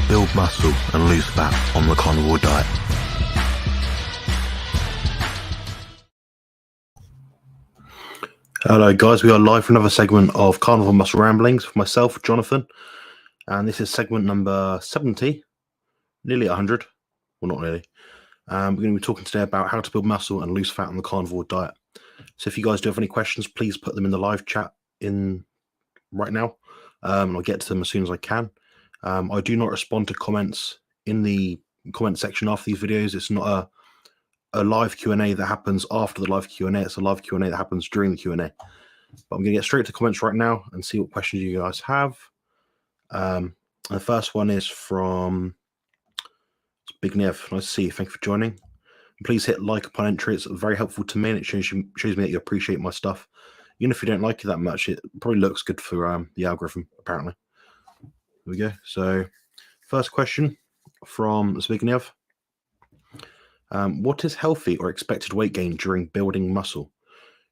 build muscle and lose fat on the carnivore diet. Hello guys, we are live for another segment of Carnivore Muscle Ramblings with myself, Jonathan, and this is segment number 70, nearly 100, well not really. We're going to be talking today about how to build muscle and lose fat on the carnivore diet. So if you guys do have any questions, please put them in the live chat in right now, and I'll get to them as soon as I can. I do not respond to comments in the comment section after these videos. It's not a live Q&A that happens after the live Q&A. It's a live Q&A that happens during the Q&A. But I'm going to get straight to comments right now and see what questions you guys have. The first one is from Big Nev. Nice to see you. Thank you for joining. Please hit like upon entry. It's very helpful to me, and it shows me that you appreciate my stuff. Even if you don't like it that much, it probably looks good for the algorithm, apparently. Here we go. So, first question from Zbigniew. What is healthy or expected weight gain during building muscle?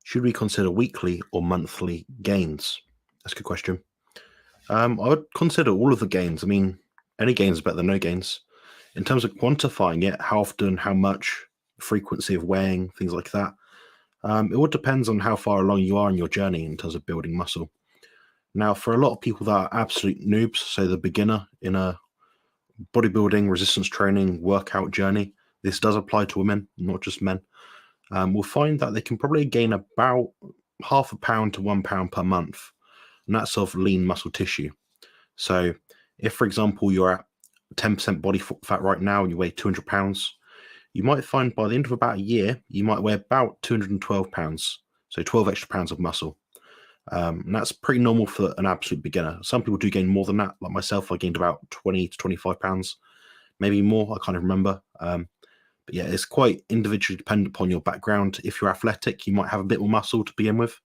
Should we consider weekly or monthly gains? That's a good question. I would consider all of the gains. I mean, any gains is better than no gains. In terms of quantifying it, how often, how much, frequency of weighing, things like that, it all depends on how far along you are in your journey in terms of building muscle. Now, for a lot of people that are absolute noobs, so the beginner in a bodybuilding, resistance training, workout journey, this does apply to women, not just men. We'll find that they can probably gain about half a pound to 1 pound per month, and that's of lean muscle tissue. So if, for example, you're at 10% body fat right now and you weigh 200 pounds, you might find by the end of about a year, you might weigh about 212 pounds, so 12 extra pounds of muscle. And that's pretty normal for an absolute beginner. Some people do gain more than that. Like myself, I gained about 20 to 25 pounds, maybe more, I can't even remember. But yeah, it's quite individually dependent upon your background. If you're athletic, you might have a bit more muscle to begin with.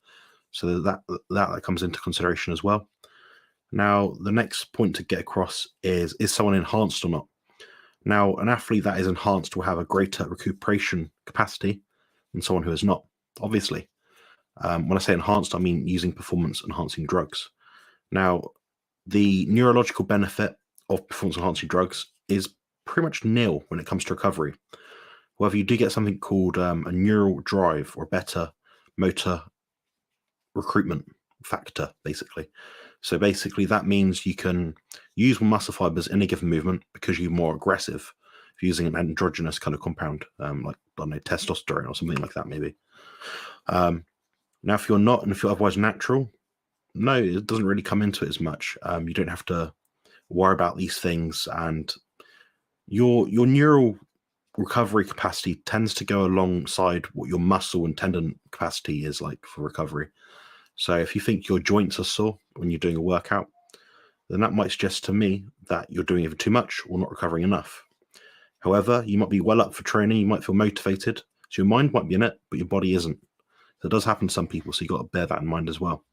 So that comes into consideration as well. Now, the next point to get across is someone enhanced or not? Now, an athlete that is enhanced will have a greater recuperation capacity than someone who is not, obviously. When I say enhanced, I mean using performance-enhancing drugs. Now, the neurological benefit of performance-enhancing drugs is pretty much nil when it comes to recovery. However, you do get something called a neural drive or better motor recruitment factor, basically. So basically, that means you can use more muscle fibers in a given movement because you're more aggressive if you're using an androgynous kind of compound, like, I don't know, testosterone or something like that, maybe. Now, if you're not, and if you're otherwise natural, no, it doesn't really come into it as much. You don't have to worry about these things, and your neural recovery capacity tends to go alongside what your muscle and tendon capacity is like for recovery. So if you think your joints are sore when you're doing a workout, then that might suggest to me that you're doing either too much or not recovering enough. However, you might be well up for training, you might feel motivated, so your mind might be in it, but your body isn't. So it does happen to some people, so you've got to bear that in mind as well.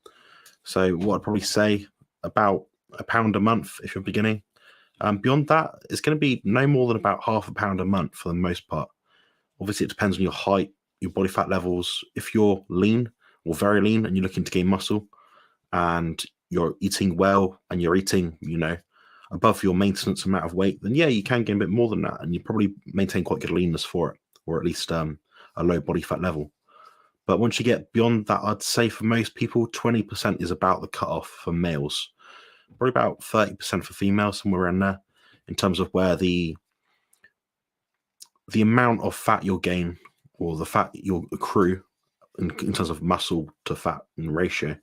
So what I'd probably say, about £1 a month if you're beginning. Beyond that, it's going to be no more than about half a pound a month for the most part. Obviously, it depends on your height, your body fat levels. If you're lean or very lean and you're looking to gain muscle and you're eating well and you're eating, above your maintenance amount of weight, then yeah, you can gain a bit more than that, and you probably maintain quite good leanness for it, or at least a low body fat level. But once you get beyond that, I'd say for most people, 20% is about the cutoff for males. Probably about 30% for females, somewhere around there, in terms of where the amount of fat you'll gain, or the fat you'll accrue in terms of muscle to fat and ratio,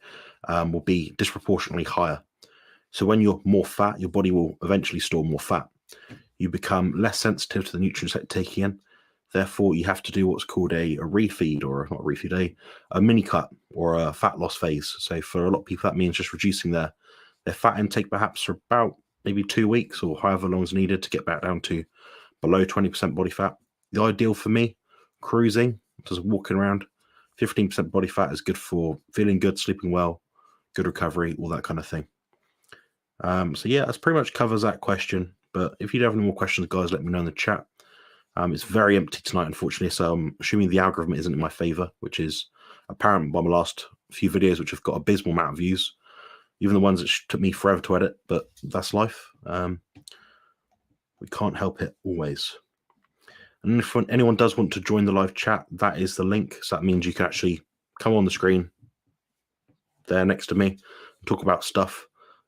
will be disproportionately higher. So when you're more fat, your body will eventually store more fat. You become less sensitive to the nutrients that you're taking in. Therefore, you have to do what's called a refeed, or not a refeed, a mini cut or a fat loss phase. So for a lot of people, that means just reducing their fat intake perhaps for about maybe 2 weeks or however long is needed to get back down to below 20% body fat. The ideal for me, cruising, just walking around, 15% body fat is good for feeling good, sleeping well, good recovery, all that kind of thing. So yeah, that's pretty much covers that question. But if you do have any more questions, guys, let me know in the chat. It's very empty tonight, unfortunately, so I'm assuming the algorithm isn't in my favor, which is apparent by my last few videos, which have got abysmal amount of views. Even the ones that took me forever to edit, but that's life. We can't help it always. And if anyone does want to join the live chat, that is the link. So that means you can actually come on the screen there next to me, talk about stuff,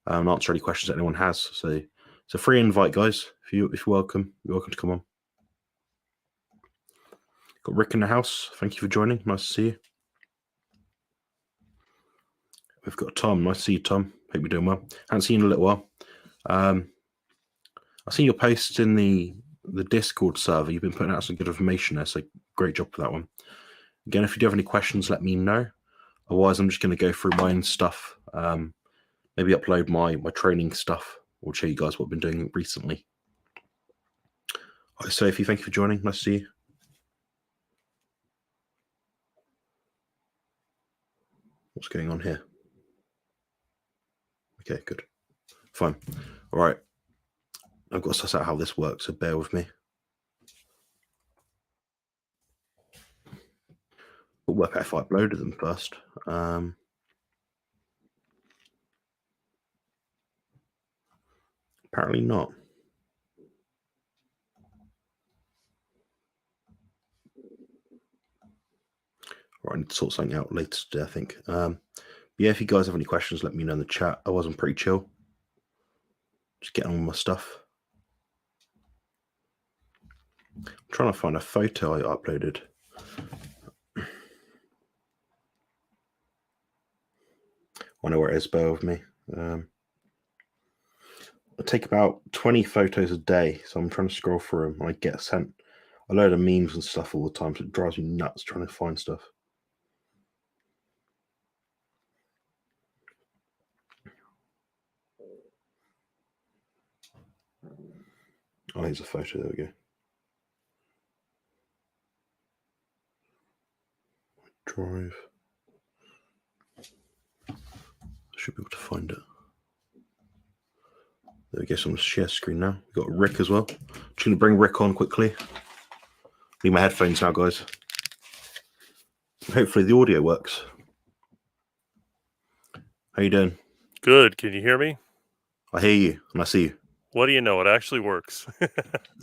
and answer any questions that anyone has. So it's a free invite, guys. If you're welcome, you're welcome to come on. Got Rick in the house. Thank you for joining. Nice to see you. We've got Tom. Nice to see you, Tom. Hope you're doing well. Haven't seen you in a little while. I've seen your posts in the Discord server. You've been putting out some good information there, so great job for that one. Again, if you do have any questions, let me know. Otherwise, I'm just going to go through my own stuff. Maybe upload my training stuff, or show you guys what I've been doing recently. Hi, Sophie. Thank you for joining. Nice to see you. What's going on here? Okay, good. Fine. All right. I've got to suss out how this works, so bear with me. We'll work out if I uploaded them first. Apparently not. All right, I need to sort something out later today, I think. Yeah, if you guys have any questions, let me know in the chat. I wasn't pretty chill. Just getting on with my stuff. I'm trying to find a photo I uploaded. I know where it is, bear with me. I take about 20 photos a day, so I'm trying to scroll through them. I get sent a load of memes and stuff all the time, so it drives me nuts trying to find stuff. Oh, here's a photo. There we go. Drive. I should be able to find it. There we go. So I'm going to share screen now. We've got Rick as well. Just going to bring Rick on quickly. Need my headphones now, guys. Hopefully the audio works. How you doing? Good. Can you hear me? I hear you and I see you. What do you know? It actually works.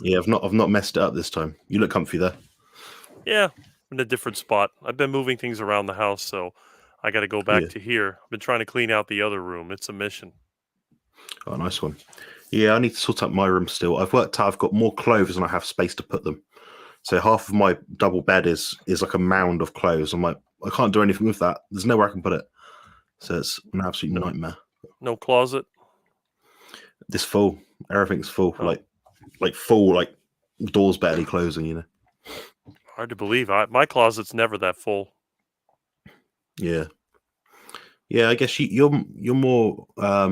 Yeah, I've not messed it up this time. You look comfy there. Yeah, I'm in a different spot. I've been moving things around the house, so I got to go back to here. I've been trying to clean out the other room. It's a mission. Oh, nice one. Yeah, I need to sort out my room still. I've worked out I've got more clothes than I have space to put them. So half of my double bed is like a mound of clothes. I'm like, I can't do anything with that. There's nowhere I can put it. So it's an absolute nightmare. No closet? This full. Everything's full. Oh. Like full, like doors barely closing, you know. Hard to believe. My closet's never that full. Yeah. Yeah, I guess you're more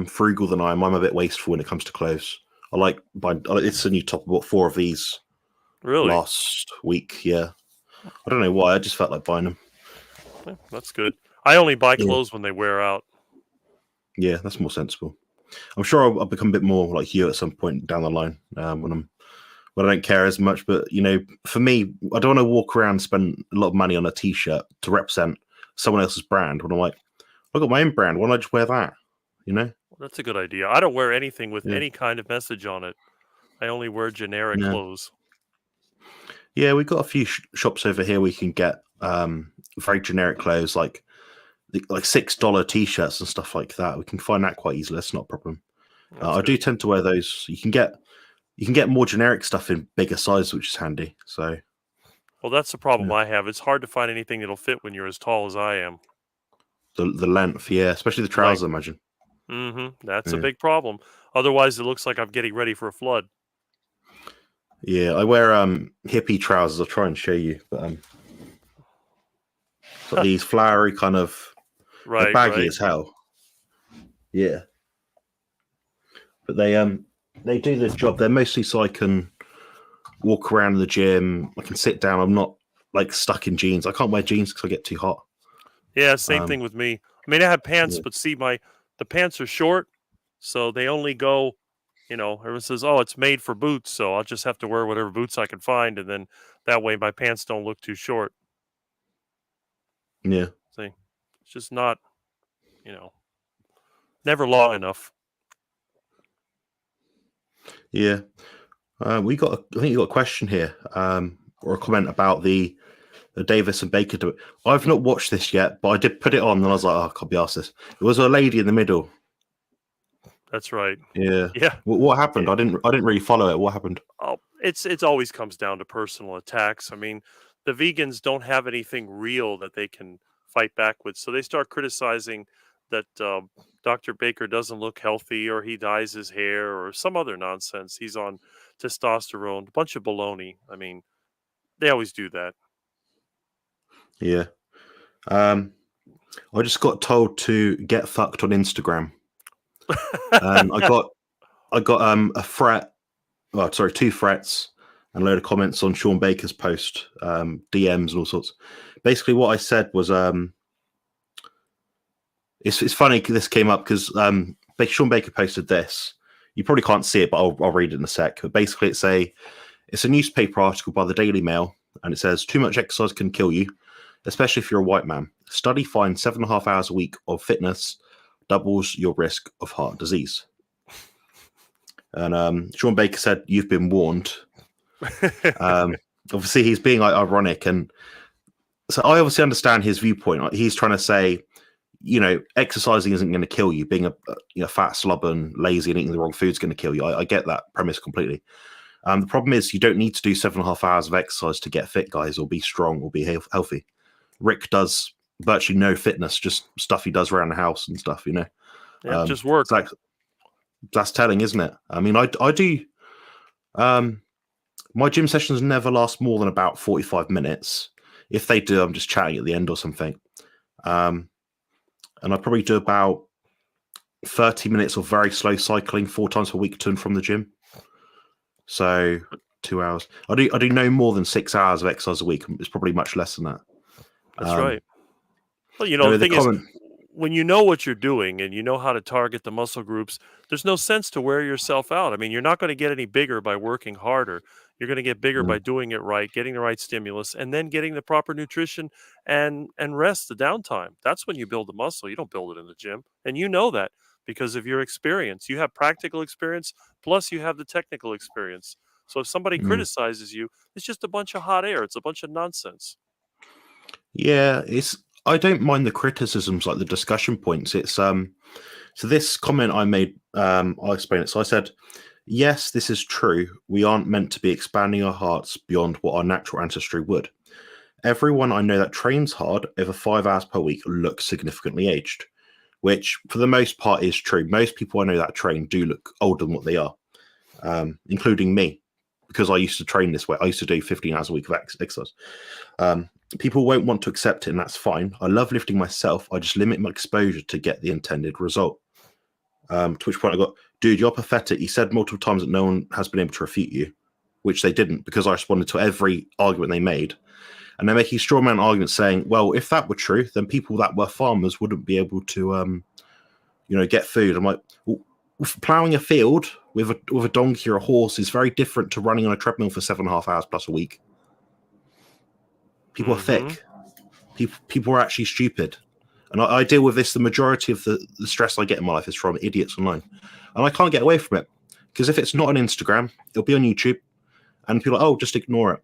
frugal than I am. I'm a bit wasteful when it comes to clothes. I like it's a new top. I bought 4 of these last week. Yeah, I don't know why. I just felt like buying them. Yeah, that's good. I only buy clothes when they wear out. Yeah, that's more sensible. I'm sure I'll become a bit more like you at some point down the line when I don't care as much. But you know, for me, I don't want to walk around and spend a lot of money on a T-shirt to represent someone else's brand. When I'm like, I got my own brand. Why don't I just wear that? You know, well, that's a good idea. I don't wear anything with any kind of message on it. I only wear generic clothes. Yeah, we've got a few shops over here where you can get very generic clothes, like $6 T-shirts and stuff like that. We can find that quite easily. That's not a problem. I do tend to wear those. You can get more generic stuff in bigger size, which is handy. So, well, that's the problem I have. It's hard to find anything that'll fit when you're as tall as I am. The length, yeah, especially the trousers, I imagine. Mm-hmm. That's a big problem. Otherwise, it looks like I'm getting ready for a flood. Yeah, I wear hippie trousers. I'll try and show you, but got these flowery kind of they're baggy as hell. Yeah, but they do the job. They're mostly so I can walk around the gym. I can sit down. I'm not like stuck in jeans. I can't wear jeans because I get too hot. Yeah, same thing with me. I mean, I have pants, but see, the pants are short, so they only go. You know, everyone says, "Oh, it's made for boots," so I'll just have to wear whatever boots I can find, and then that way my pants don't look too short. Yeah. See, it's just not, never long enough. Yeah. I think you got a question here, or a comment about the Davis and Baker debate. I've not watched this yet, but I did put it on, and I was like, oh, I can't be asked this. It was a lady in the middle. That's right. Yeah. Yeah. What happened? I didn't really follow it. What happened? Oh, it's always comes down to personal attacks. I mean, the vegans don't have anything real that they can fight back with, so they start criticizing that Dr. Baker doesn't look healthy, or he dyes his hair, or some other nonsense. He's on testosterone, a bunch of baloney. I mean, they always do that. Yeah. I just got told to get fucked on Instagram, and I got a threat. Well, sorry, 2 threats and a load of comments on Sean Baker's post, DMs and all sorts. Basically, what I said was, it's funny this came up because Sean Baker posted this. You probably can't see it, but I'll read it in a sec. But basically, it's a newspaper article by the Daily Mail, and it says, "Too much exercise can kill you, especially if you're a white man. Study finds 7.5 hours a week of fitness doubles your risk of heart disease." And Sean Baker said, "You've been warned." Obviously, he's being ironic, and so I obviously understand his viewpoint. He's trying to say, exercising isn't going to kill you. Being a fat slob and lazy and eating the wrong food is going to kill you. I get that premise completely. The problem is you don't need to do 7.5 hours of exercise to get fit, guys, or be strong or be healthy. Rick does virtually no fitness, just stuff he does around the house and stuff, Yeah, just work. That's telling, isn't it? I mean, I do. My gym sessions never last more than about 45 minutes. If they do, I'm just chatting at the end or something. And I probably do about 30 minutes of very slow cycling 4 times per week to and from the gym. So 2 hours. I do no more than 6 hours of exercise a week. It's probably much less than that. That's right. Well, the thing is, when you know what you're doing and you know how to target the muscle groups, there's no sense to wear yourself out. I mean, you're not going to get any bigger by working harder. You're going to get bigger by doing it right, getting the right stimulus, and then getting the proper nutrition and rest, the downtime. That's when you build the muscle. You don't build it in the gym. And you know that because of your experience. You have practical experience, plus you have the technical experience. So if somebody criticizes you, it's just a bunch of hot air. It's a bunch of nonsense. Yeah, I don't mind the criticisms, like the discussion points. It's so this comment I made, I'll explain it. So I said, yes, this is true. We aren't meant to be expanding our hearts beyond what our natural ancestry would. Everyone I know that trains hard over 5 hours per week looks significantly aged, which for the most part is true. Most people I know that train do look older than what they are, including me, because I used to train this way. I used to do 15 hours a week of exercise. People won't want to accept it, and that's fine. I love lifting myself. I just limit my exposure to get the intended result. To which point I got, dude, you're pathetic. You said multiple times that no one has been able to refute you, which they didn't, because I responded to every argument they made. And they're making straw man arguments saying, well, if that were true, then people that were farmers wouldn't be able to, get food. I'm like, well, plowing a field with a donkey or a horse is very different to running on a treadmill for 7.5 hours plus a week. People are thick. People are actually stupid. And I deal with this. The majority of the stress I get in my life is from idiots online. And I can't get away from it. Because if it's not on Instagram, it'll be on YouTube. And people are like, oh, just ignore it.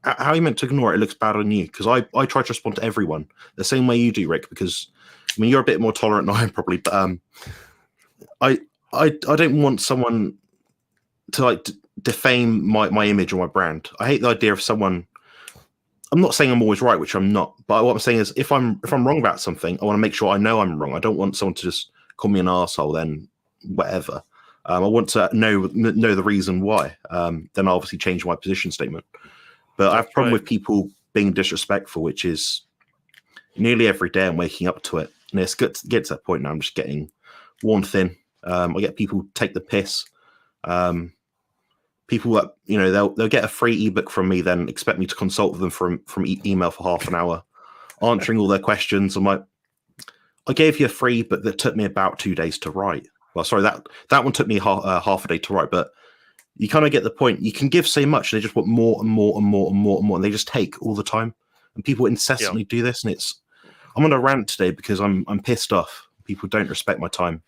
How are you meant to ignore it? It looks bad on you. Because I try to respond to everyone the same way you do, Rick. Because, I mean, you're a bit more tolerant than I am probably. But I don't want someone to, defame my image or my brand. I hate the idea of someone... I'm not saying I'm always right, which I'm not. But what I'm saying is, if I'm wrong about something, I want to make sure I know I'm wrong. I don't want someone to just call me an arsehole, then whatever. I want to know the reason why. Then I'll obviously change my position statement. But I have a problem with people being disrespectful, which is nearly every day I'm waking up to it. And it's good to get to that point now. I'm just getting worn thin. I get people take the piss. People that, they'll get a free ebook from me, then expect me to consult with them from email for half an hour, answering all their questions. I'm like, I gave you a free ebook that took me about 2 days to write. Well, sorry, that one took me half a day to write, but you kind of get the point. You can give so much, they just want more and more and more and more and more, and they just take all the time. And people incessantly do this, and I'm on a rant today because I'm pissed off. People don't respect my time.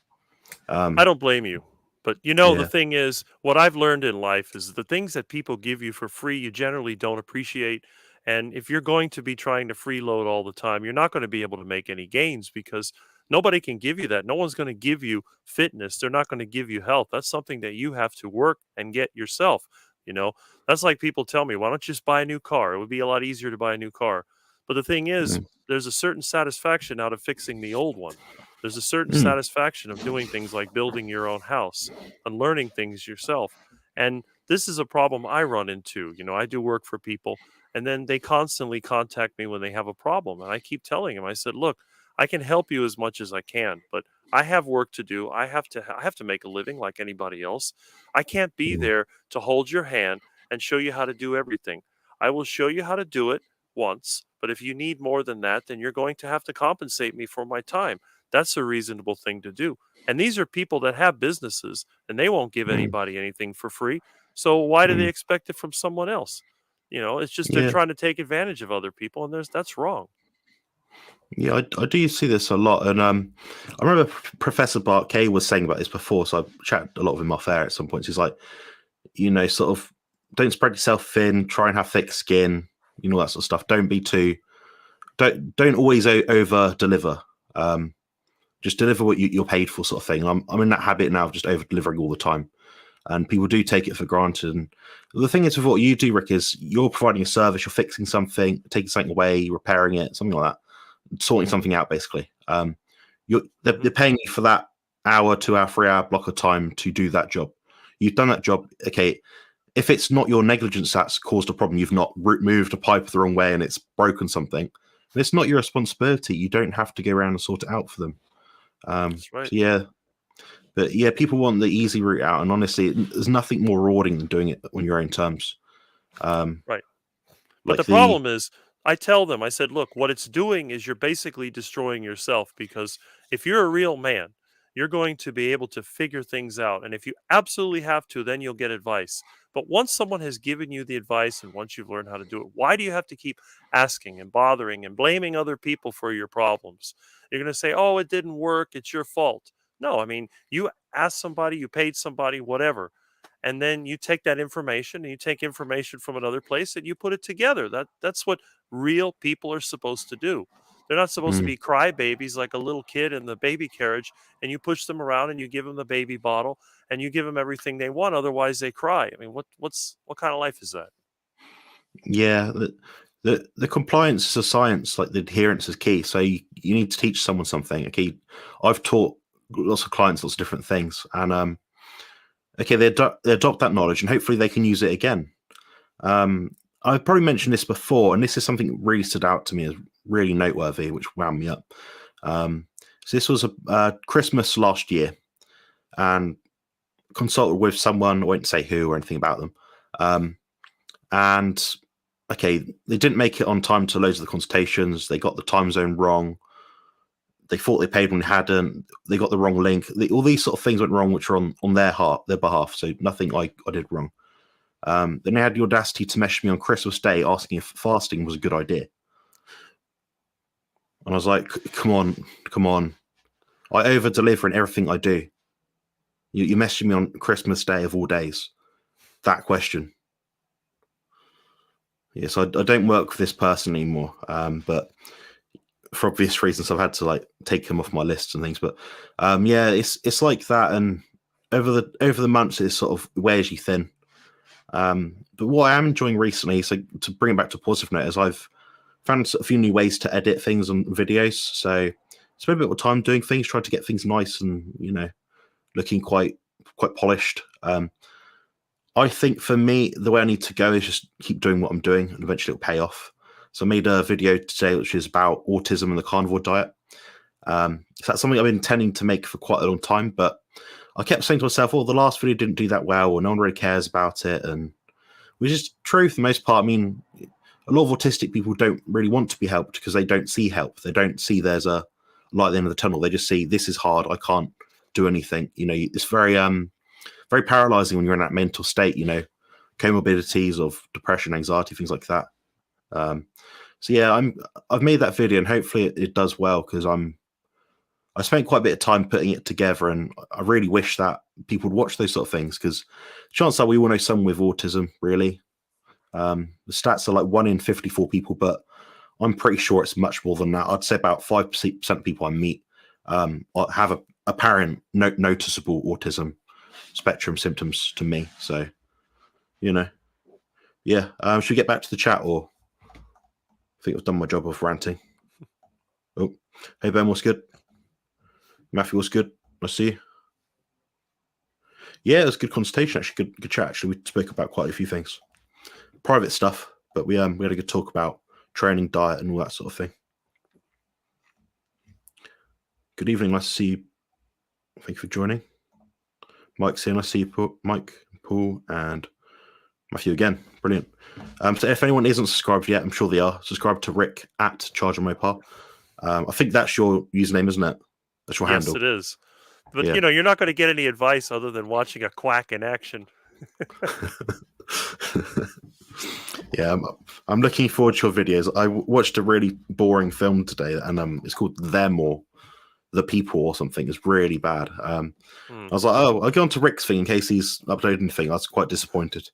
I don't blame you. But the Yeah. thing is, what I've learned in life is the things that people give you for free, you generally don't appreciate. And if you're going to be trying to freeload all the time, you're not going to be able to make any gains because nobody can give you that. No one's going to give you fitness. They're not going to give you health. That's something that you have to work and get yourself. You know, that's like people tell me, why don't you just buy a new car? It would be a lot easier to buy a new car. But the thing is, Mm. there's a certain satisfaction out of fixing the old one. There's a certain Mm. satisfaction of doing things like building your own house and learning things yourself. And this is a problem I run into. I do work for people and then they constantly contact me when they have a problem. And I keep telling them, I said, look, I can help you as much as I can, but I have work to do. I have to make a living like anybody else. I can't be Mm. there to hold your hand and show you how to do everything. I will show you how to do it once, but if you need more than that, then you're going to have to compensate me for my time. That's a reasonable thing to do. And these are people that have businesses and they won't give Mm. anybody anything for free. So why do they Mm. expect it from someone else? It's just they're Yeah. trying to take advantage of other people and that's wrong. Yeah, I do see this a lot, and I remember Professor Barkay was saying about this before, so I've chatted a lot of him off air at some points. He's like, sort of, don't spread yourself thin, try and have thick skin, that sort of stuff. Don't be too, don't always over deliver. Just deliver what you're paid for, sort of thing. I'm in that habit now of just over delivering all the time, and people do take it for granted. And the thing is with what you do, Rick, is you're providing a service, you're fixing something, taking something away, repairing it, something like that, sorting something out, basically. They're paying you for that hour, 2 hour, 3 hour block of time to do that job. You've done that job. Okay, if it's not your negligence that's caused a problem, you've not moved a pipe the wrong way and it's broken something, it's not your responsibility. You don't have to go around and sort it out for them. That's right. So yeah, but yeah, people want the easy route out, and honestly, there's nothing more rewarding than doing it on your own terms. Right. But Like the the problem is, I tell them, I said, look, what it's doing is you're basically destroying yourself because if you're a real man, you're going to be able to figure things out. And if you absolutely have to, then you'll get advice. But once someone has given you the advice and once you've learned how to do it, why do you have to keep asking and bothering and blaming other people for your problems? You're going to say, oh, it didn't work. It's your fault. No, I mean, you asked somebody, you paid somebody, whatever, and then you take that information and you take information from another place and you put it together. That's what real people are supposed to do. They're not supposed to mm, be crybabies like a little kid in the baby carriage and you push them around and you give them the baby bottle and you give them everything they want, otherwise they cry. I mean, what kind of life is that? yeah, the compliance is a science. Like the adherence is key. So you need to teach someone something. Okay, I've taught lots of clients lots of different things, and okay, they adopt that knowledge, and hopefully they can use it again. I've probably mentioned this before, and this is something that really stood out to me as really noteworthy, which wound me up. So this was a Christmas last year, and consulted with someone. I won't say who or anything about them. And okay, they didn't make it on time to loads of the consultations. They got the time zone wrong. They thought they paid when they hadn't. They got the wrong link. All these sort of things went wrong, which are on their behalf. So nothing I did wrong. Then they had the audacity to message me on Christmas Day asking if fasting was a good idea. And I was like, come on. I over deliver in everything I do. You messaging me on Christmas Day of all days. That question. Yeah, so I don't work with this person anymore. But for obvious reasons, I've had to take him off my lists and things. But yeah, it's like that. And over the months, it sort of wears you thin. But what I am enjoying recently, so to bring it back to a positive note, is I've found a few new ways to edit things on videos. So spend a bit of time doing things, trying to get things nice and looking quite polished. I think for me, the way I need to go is just keep doing what I'm doing, and eventually it'll pay off. So I made a video today which is about autism and the carnivore diet. So that's something I've been intending to make for quite a long time, but I kept saying to myself, "Oh, the last video didn't do that well, or no one really cares about it," and which is true for the most part. I mean, a lot of autistic people don't really want to be helped because they don't see help. They don't see there's a light at the end of the tunnel. They just see this is hard. I can't do anything. It's very paralyzing when you're in that mental state. Comorbidities of depression, anxiety, things like that. So yeah, I've made that video and hopefully it does well because I'm I spent quite a bit of time putting it together, and I really wish that people would watch those sort of things, because chances are we all know someone with autism, really. The stats are like 1 in 54 people, but I'm pretty sure it's much more than that. I'd say about 5% of people I meet have a apparent noticeable autism spectrum symptoms to me. So, yeah. Should we get back to the chat, or I think I've done my job of ranting? Oh, hey Ben, what's good? Matthew, what's good? I see you. Yeah, it was a good consultation, actually. Good chat. Actually, we spoke about quite a few things, private stuff, but we had a good talk about training, diet, and all that sort of thing. Good evening. Nice to see you. Thank you for joining. Mike's here. Nice to see you, Mike, Paul, and Matthew again. Brilliant. So if anyone isn't subscribed yet, I'm sure they are. Subscribe to Rick at ChargerMopar. I think that's your username, isn't it? That's your handle. Yes, it is. But, you're not going to get any advice other than watching a quack in action. Yeah, I'm looking forward to your videos. I watched a really boring film today, and it's called Them or The People or something. It's really bad. I was like, oh, I'll go on to Rick's thing in case he's uploading anything. I was quite disappointed.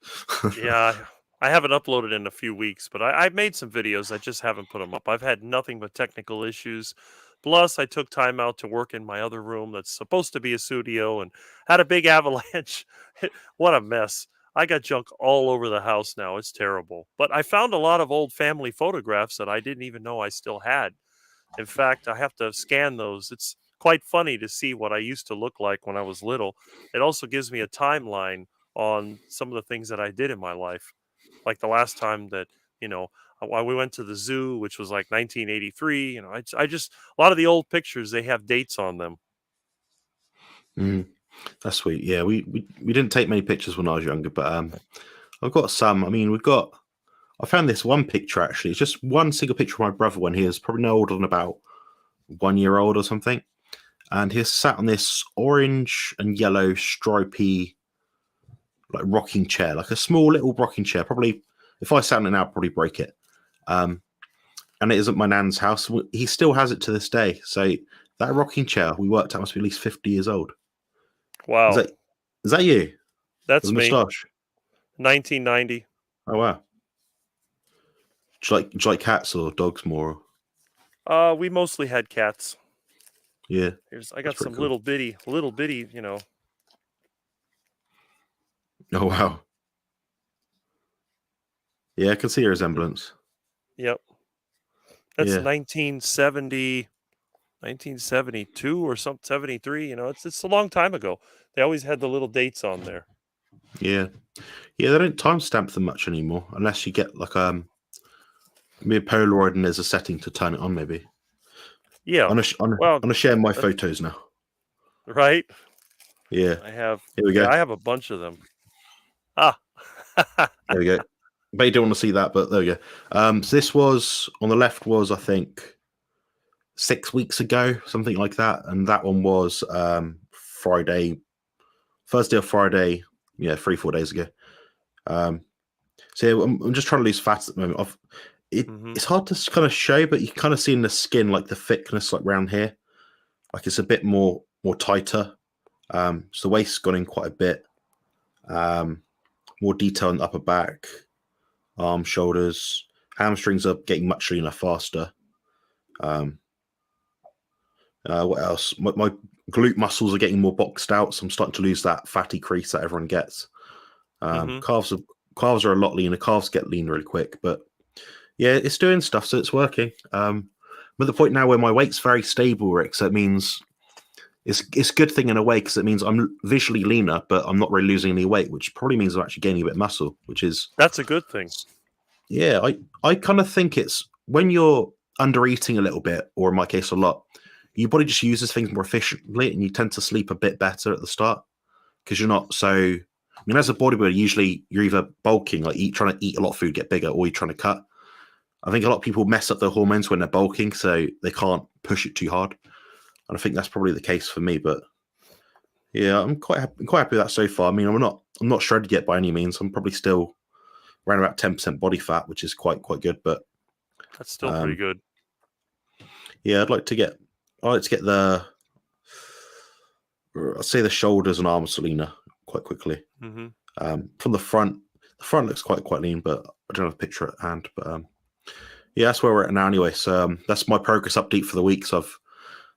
Yeah, I haven't uploaded in a few weeks, but I've made some videos. I just haven't put them up. I've had nothing but technical issues. Plus, I took time out to work in my other room that's supposed to be a studio and had a big avalanche. What a mess. I got junk all over the house now. It's terrible. But I found a lot of old family photographs that I didn't even know I still had. In fact, I have to scan those. It's quite funny to see what I used to look like when I was little. It also gives me a timeline on some of the things that I did in my life. Like the last time that, we went to the zoo, which was like 1983. I just, a lot of the old pictures, they have dates on them. That's sweet. Yeah, we didn't take many pictures when I was younger, but I've got some. I mean, I found this one picture, actually. It's just one single picture of my brother when he was probably no older than about 1 year old or something. And he sat on this orange and yellow stripy, like rocking chair, like a small little rocking chair. Probably, if I sat on it now, I'd probably break it. And it is at my nan's house. He still has it to this day. So that rocking chair, we worked out, must be at least 50 years old. Wow. Is that you? That's the me. Moustache. 1990. Oh, wow. Do you like cats or dogs more? We mostly had cats. Yeah. I got some cool. little bitty, Oh, wow. Yeah, I can see a resemblance. Yep. That's 1970, 1972 or something, 73. It's a long time ago. They always had the little dates on there. Yeah. Yeah, they don't timestamp them much anymore, unless you get like maybe a Polaroid and there's a setting to turn it on, maybe. Yeah. I'm gonna share my photos now. Right? Yeah. Here we go. I have a bunch of them. Ah. There we go. But you don't want to see that, but there we go. So this was, on the left was, I think, 6 weeks ago, something like that. And that one was Thursday or Friday, 3-4 days ago. So yeah, I'm just trying to lose fat at the moment. It's hard to kind of show, but you kind of see in the skin, like the thickness, like around here, like it's a bit more tighter. So the waist's gone in quite a bit. More detail in the upper back, arms, shoulders, hamstrings are getting much leaner faster. What else? My glute muscles are getting more boxed out, so I'm starting to lose that fatty crease that everyone gets. Calves are a lot leaner. Calves get lean really quick, but yeah, it's doing stuff, so it's working. I'm at the point now where my weight's very stable, Rick. So it means it's a good thing in a way, because it means I'm visually leaner, but I'm not really losing any weight, which probably means I'm actually gaining a bit of muscle, that's a good thing. Yeah, I kind of think it's when you're under eating a little bit, or in my case a lot, your body just uses things more efficiently, and you tend to sleep a bit better at the start because you're not so. I mean, as a bodybuilder, usually you're either bulking, like trying to eat a lot of food, get bigger, or you're trying to cut. I think a lot of people mess up their hormones when they're bulking, so they can't push it too hard. And I think that's probably the case for me. But yeah, I'm quite happy with that so far. I mean, I'm not shredded yet by any means. I'm probably still around about 10% body fat, which is quite good. But that's still pretty good. Yeah, I'd like to get the I'd say the shoulders and arms are leaner quite quickly. Mm-hmm. From the front looks quite lean, but I don't have a picture at hand. But yeah, that's where we're at now anyway. So that's my progress update for the week. So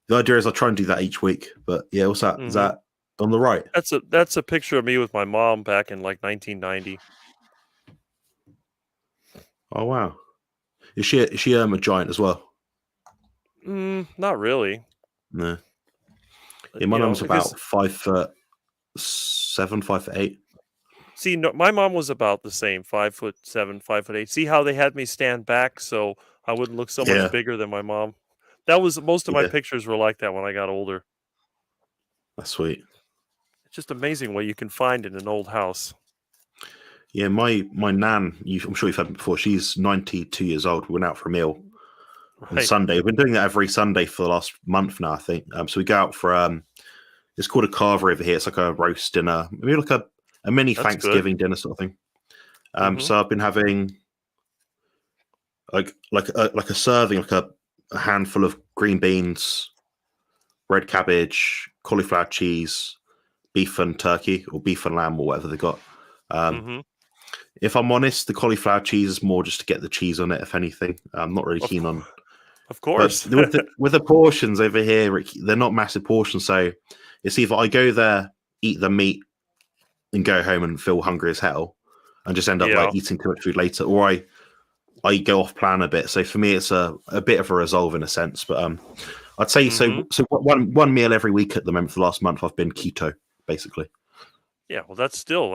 the idea is I'll try and do that each week. But yeah, what's that? Mm-hmm. Is that on the right? That's a picture of me with my mom back in like 1990. Oh wow. Is she a giant as well? Not really. No. Yeah, my mum's because about 5'7", 5'8". see, no, my mom was about the same, 5'7", 5'8". See how they had me stand back so I wouldn't look so much Yeah, bigger than my mom. That was most of my yeah, pictures were like that when I got older. that's sweet. It's just amazing what you can find in an old house. Yeah, my nan, I'm sure you've had it before. She's 92 years old. We went out for a meal on Right. Sunday. We've been doing that every Sunday for the last month now, I think. So we go out for it's called a carver over here. It's like a roast dinner, maybe like a mini That's good. Thanksgiving dinner sort of thing. So I've been having like a serving, like a handful of green beans, red cabbage, cauliflower cheese, beef and turkey, or beef and lamb, or whatever they got. If I'm honest, the cauliflower cheese is more just to get the cheese on it, if anything. I'm not really keen on. Of course. But with the portions over here, they're not massive portions. So it's either I go there, eat the meat, and go home and feel hungry as hell, and just end up like eating too much food later, or I go off plan a bit. So for me, it's a bit of a resolve in a sense. But I'd say so one meal every week at the moment for the last month I've been keto, basically. Yeah, well, that's still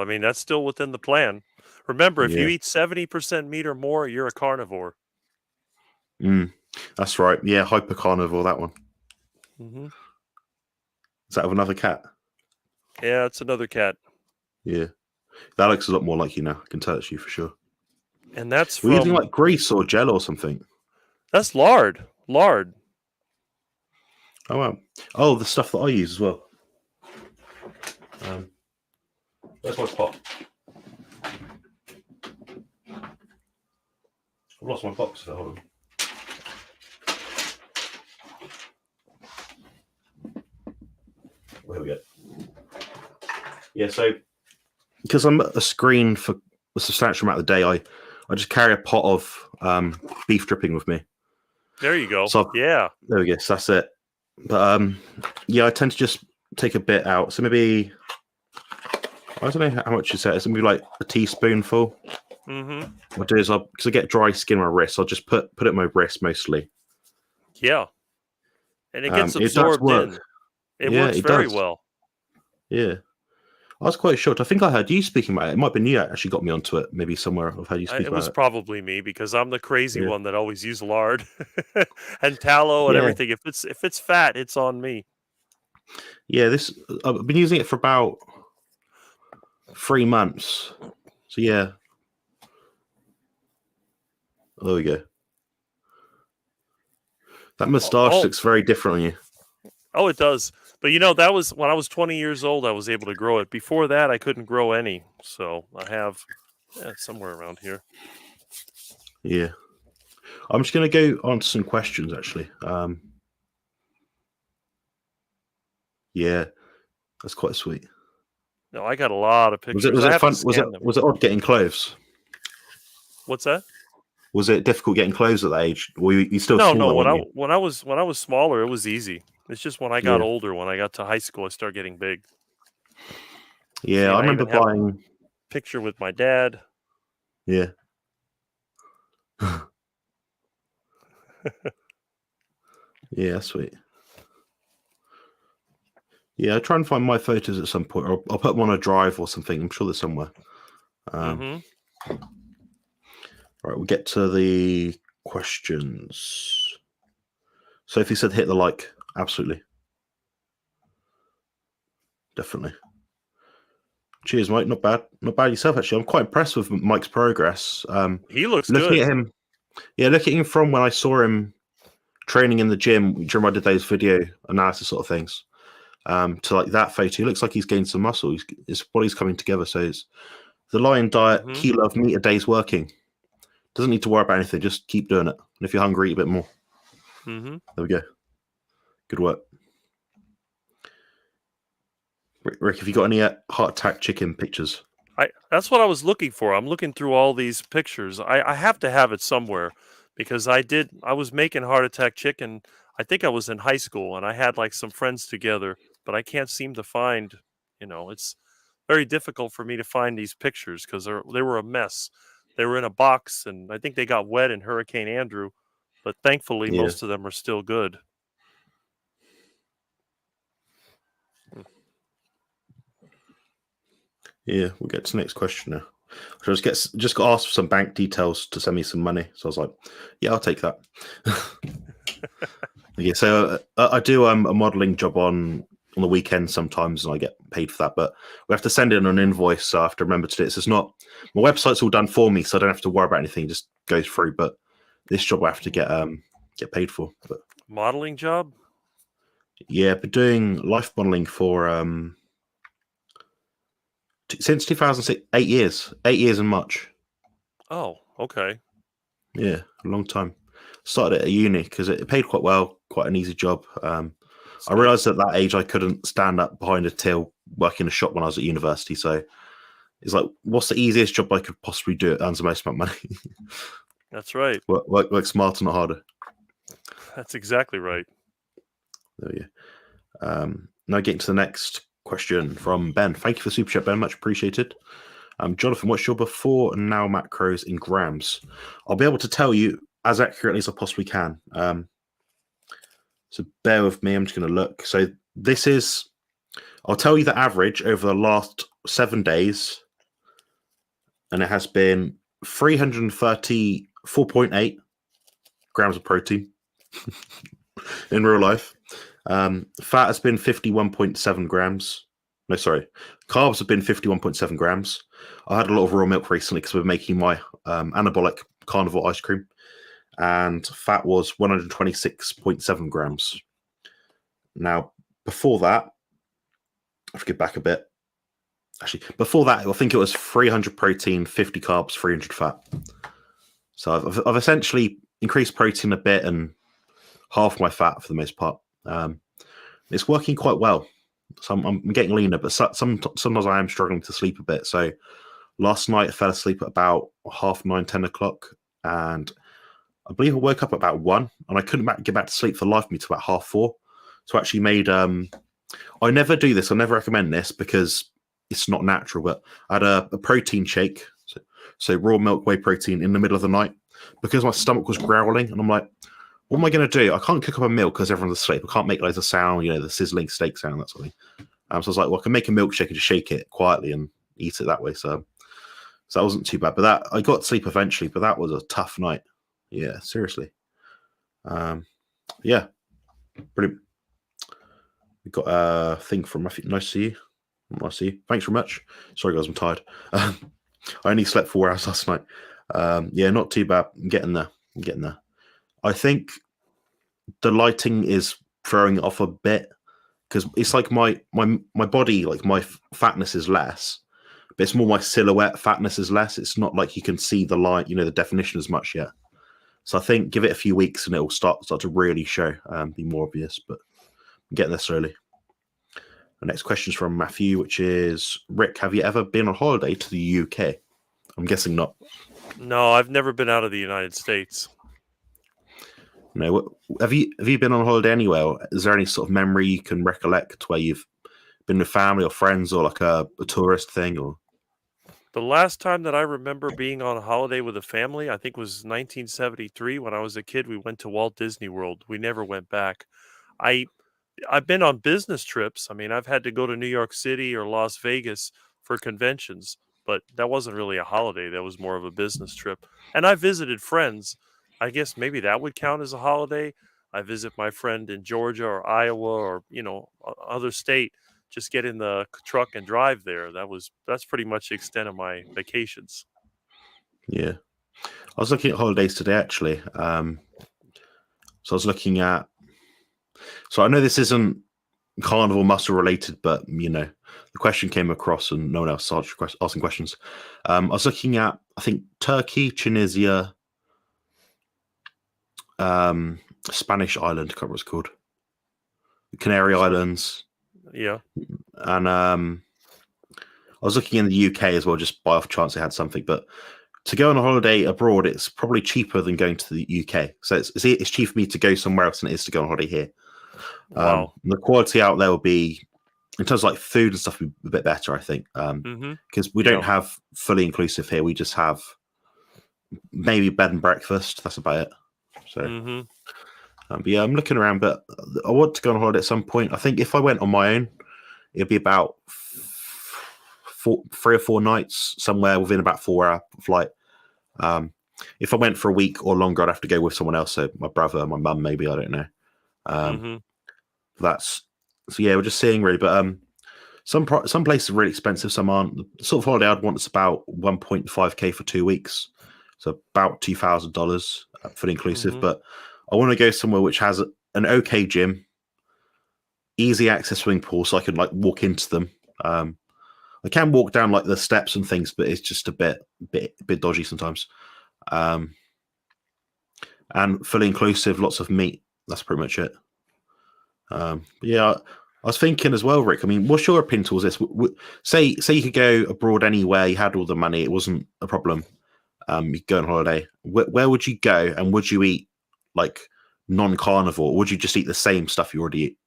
within the plan. Remember, if you eat 70% meat or more, you're a carnivore. That's right. Yeah, hyper carnivore, that one. Is that of another cat? Yeah, it's another cat. Yeah. That looks a lot more like you now. I can tell it's you for sure. And that's Were you using like grease or gel or something? That's lard. Lard. Oh, wow. Oh, the stuff that I use as well. Where's my pot? I've lost my box. So hold on. Here we go. Yeah, so because I'm at a screen for a substantial amount of the day, I just carry a pot of beef dripping with me. There you go. So yeah. There we go. So that's it. But yeah, I tend to just take a bit out. So maybe I don't know how much you said. It's maybe like a teaspoonful. What I do is because I get dry skin on my wrist, I'll just put it on my wrist mostly. Yeah. And it gets absorbed in. It works very well. Yeah. I was quite shocked. I think I heard you speaking about it. It might have been you that actually got me onto it. Maybe somewhere I've heard you speak about it. It was probably me because I'm the crazy one that always use lard and tallow and everything. If it's fat, it's on me. Yeah, I've been using it for about 3 months. So yeah. There we go. That moustache looks very different on you. Oh, it does. But that was when I was 20 years old, I was able to grow it. Before that, I couldn't grow any. So I have somewhere around here. Yeah. I'm just going to go on to some questions, actually. Yeah, that's quite sweet. No, I got a lot of pictures. Was it fun? Was it odd getting clothes? What's that? Was it difficult getting clothes at that age? Were you still No. smaller, When I was smaller, it was easy. It's just when I got older, when I got to high school, I started getting big. Yeah, I remember buying a picture with my dad. Yeah. Yeah, sweet. Yeah, I'll try and find my photos at some point. I'll put them on a drive or something. I'm sure they're somewhere. Right, we'll get to the questions. Sophie said hit the like. Absolutely. Definitely. Cheers, Mike. Not bad. Not bad yourself, actually. I'm quite impressed with Mike's progress. He looks looking good. At him. Yeah, looking at him from when I saw him training in the gym during I did those video analysis sort of things, to like that photo, he looks like he's gained some muscle. His body's coming together. So it's the lion diet, kilo of meat a day is working. Doesn't need to worry about anything. Just keep doing it. And if you're hungry, eat a bit more. There we go. Good work. Rick, have you got any heart attack chicken pictures? That's what I was looking for. I'm looking through all these pictures. I have to have it somewhere because I was making heart attack chicken. I think I was in high school and I had like some friends together, but I can't seem to find, it's very difficult for me to find these pictures because they were a mess. They were in a box and I think they got wet in Hurricane Andrew, but thankfully Yeah. most of them are still good. Yeah, we'll get to the next question now. So just got asked for some bank details to send me some money. So I was like, yeah, I'll take that. Yeah, so I do a modeling job on the weekend sometimes, and I get paid for that. But we have to send in an invoice, so I have to remember to do it. So it's not my website's all done for me, so I don't have to worry about anything. It just goes through. But this job I have to get paid for. But Modeling job? yeah, but doing life modeling for since 2006, 8 years, 8 years in March. Oh, okay. Yeah, a long time. Started at uni because it paid quite well, quite an easy job. I realized at that age I couldn't stand up behind a till working in a shop when I was at university. So it's like, what's the easiest job I could possibly do? It earns the most amount of money. That's right. work smarter, not harder. That's exactly right. There we go. Now getting to the next question from Ben. Thank you for super chat, Ben. Much appreciated. Jonathan, what's your before and now macros in grams? I'll be able to tell you as accurately as I possibly can. So bear with me. I'm just going to look. So this is, I'll tell you the average over the last 7 days, and it has been 334.8 grams of protein in real life. Fat has been 51.7 grams. No, sorry. Carbs have been 51.7 grams. I had a lot of raw milk recently because we're making my anabolic carnivore ice cream. And fat was 126.7 grams. Now, before that, I have to get back a bit. Actually, before that, I think it was 300 protein, 50 carbs, 300 fat. So I've essentially increased protein a bit and half my fat for the most part. It's working quite well. So I'm getting leaner, but sometimes I am struggling to sleep a bit. So last night I fell asleep at about 9:30, 10 o'clock, and I believe I woke up at about 1, and I couldn't get back to sleep for the life of me till about 4:30. So I actually made. I never do this. I never recommend this because it's not natural. But I had a protein shake, so raw milk, whey protein, in the middle of the night because my stomach was growling, and I'm like, what am I going to do? I can't cook up a meal because everyone's asleep. I can't make loads of sound, the sizzling steak sound, that sort of thing. So I was like, well, I can make a milkshake and just shake it quietly and eat it that way. So that wasn't too bad. But that I got to sleep eventually, but that was a tough night. Yeah, seriously. Yeah, brilliant. We got a thing from Matthew. Nice to see you. Nice to see you. Thanks very much. Sorry, guys, I'm tired. I only slept 4 hours last night. Yeah, not too bad. I'm getting there. I think the lighting is throwing it off a bit because it's like my body, like my fatness is less, but it's more my silhouette fatness is less. It's not like you can see the light, the definition as much yet. So I think give it a few weeks and it will start to really show, be more obvious. But I'm getting there slowly. The next question is from Matthew, which is, Rick, have you ever been on holiday to the UK? I'm guessing not. No, I've never been out of the United States. No, have you been on holiday anywhere? Is there any sort of memory you can recollect where you've been with family or friends or like a tourist thing? Or The last time that I remember being on a holiday with a family, I think was 1973 when I was a kid. We went to Walt Disney World. We never went back. I've been on business trips. I mean, I've had to go to New York City or Las Vegas for conventions, but that wasn't really a holiday. That was more of a business trip. And I visited friends. I guess maybe that would count as a holiday. I visit my friend in Georgia or Iowa or, other state, just get in the truck and drive there. That's pretty much the extent of my vacations. yeah, I was looking at holidays today actually. So I was looking at. So I know this isn't carnivore muscle related, but the question came across and no one else started asking questions. I was looking at, I think, Turkey, Tunisia, Spanish island, I can't remember what it's called, Canary Islands. Yeah. And I was looking in the UK as well, just by off chance they had something. But to go on a holiday abroad, it's probably cheaper than going to the UK. So it's cheaper for me to go somewhere else than it is to go on holiday here. Wow. The quality out there will be, in terms of like food and stuff, be a bit better, I think. Because we don't have fully inclusive here. We just have maybe bed and breakfast. That's about it. So, but yeah, I'm looking around, but I want to go on holiday at some point. I think if I went on my own, it'd be about 3 or 4 nights somewhere within about 4-hour flight. If I went for a week or longer, I'd have to go with someone else. So my brother, my mum, maybe, I don't know. So yeah, we're just seeing really, but some places are really expensive, some aren't. The sort of holiday I'd want is about 1.5K for 2 weeks, so about $2,000 fully inclusive. But I want to go somewhere which has an okay gym, easy access swimming pool, so I can like walk into them. I can walk down like the steps and things, but it's just a bit dodgy sometimes. And fully inclusive, lots of meat. That's pretty much it. Yeah, I was thinking as well, Rick. I mean, what's your opinion towards this? Say you could go abroad anywhere, you had all the money, it wasn't a problem. You could go on holiday. Where would you go, and would you eat like non-carnivore, or would you just eat the same stuff you already eat?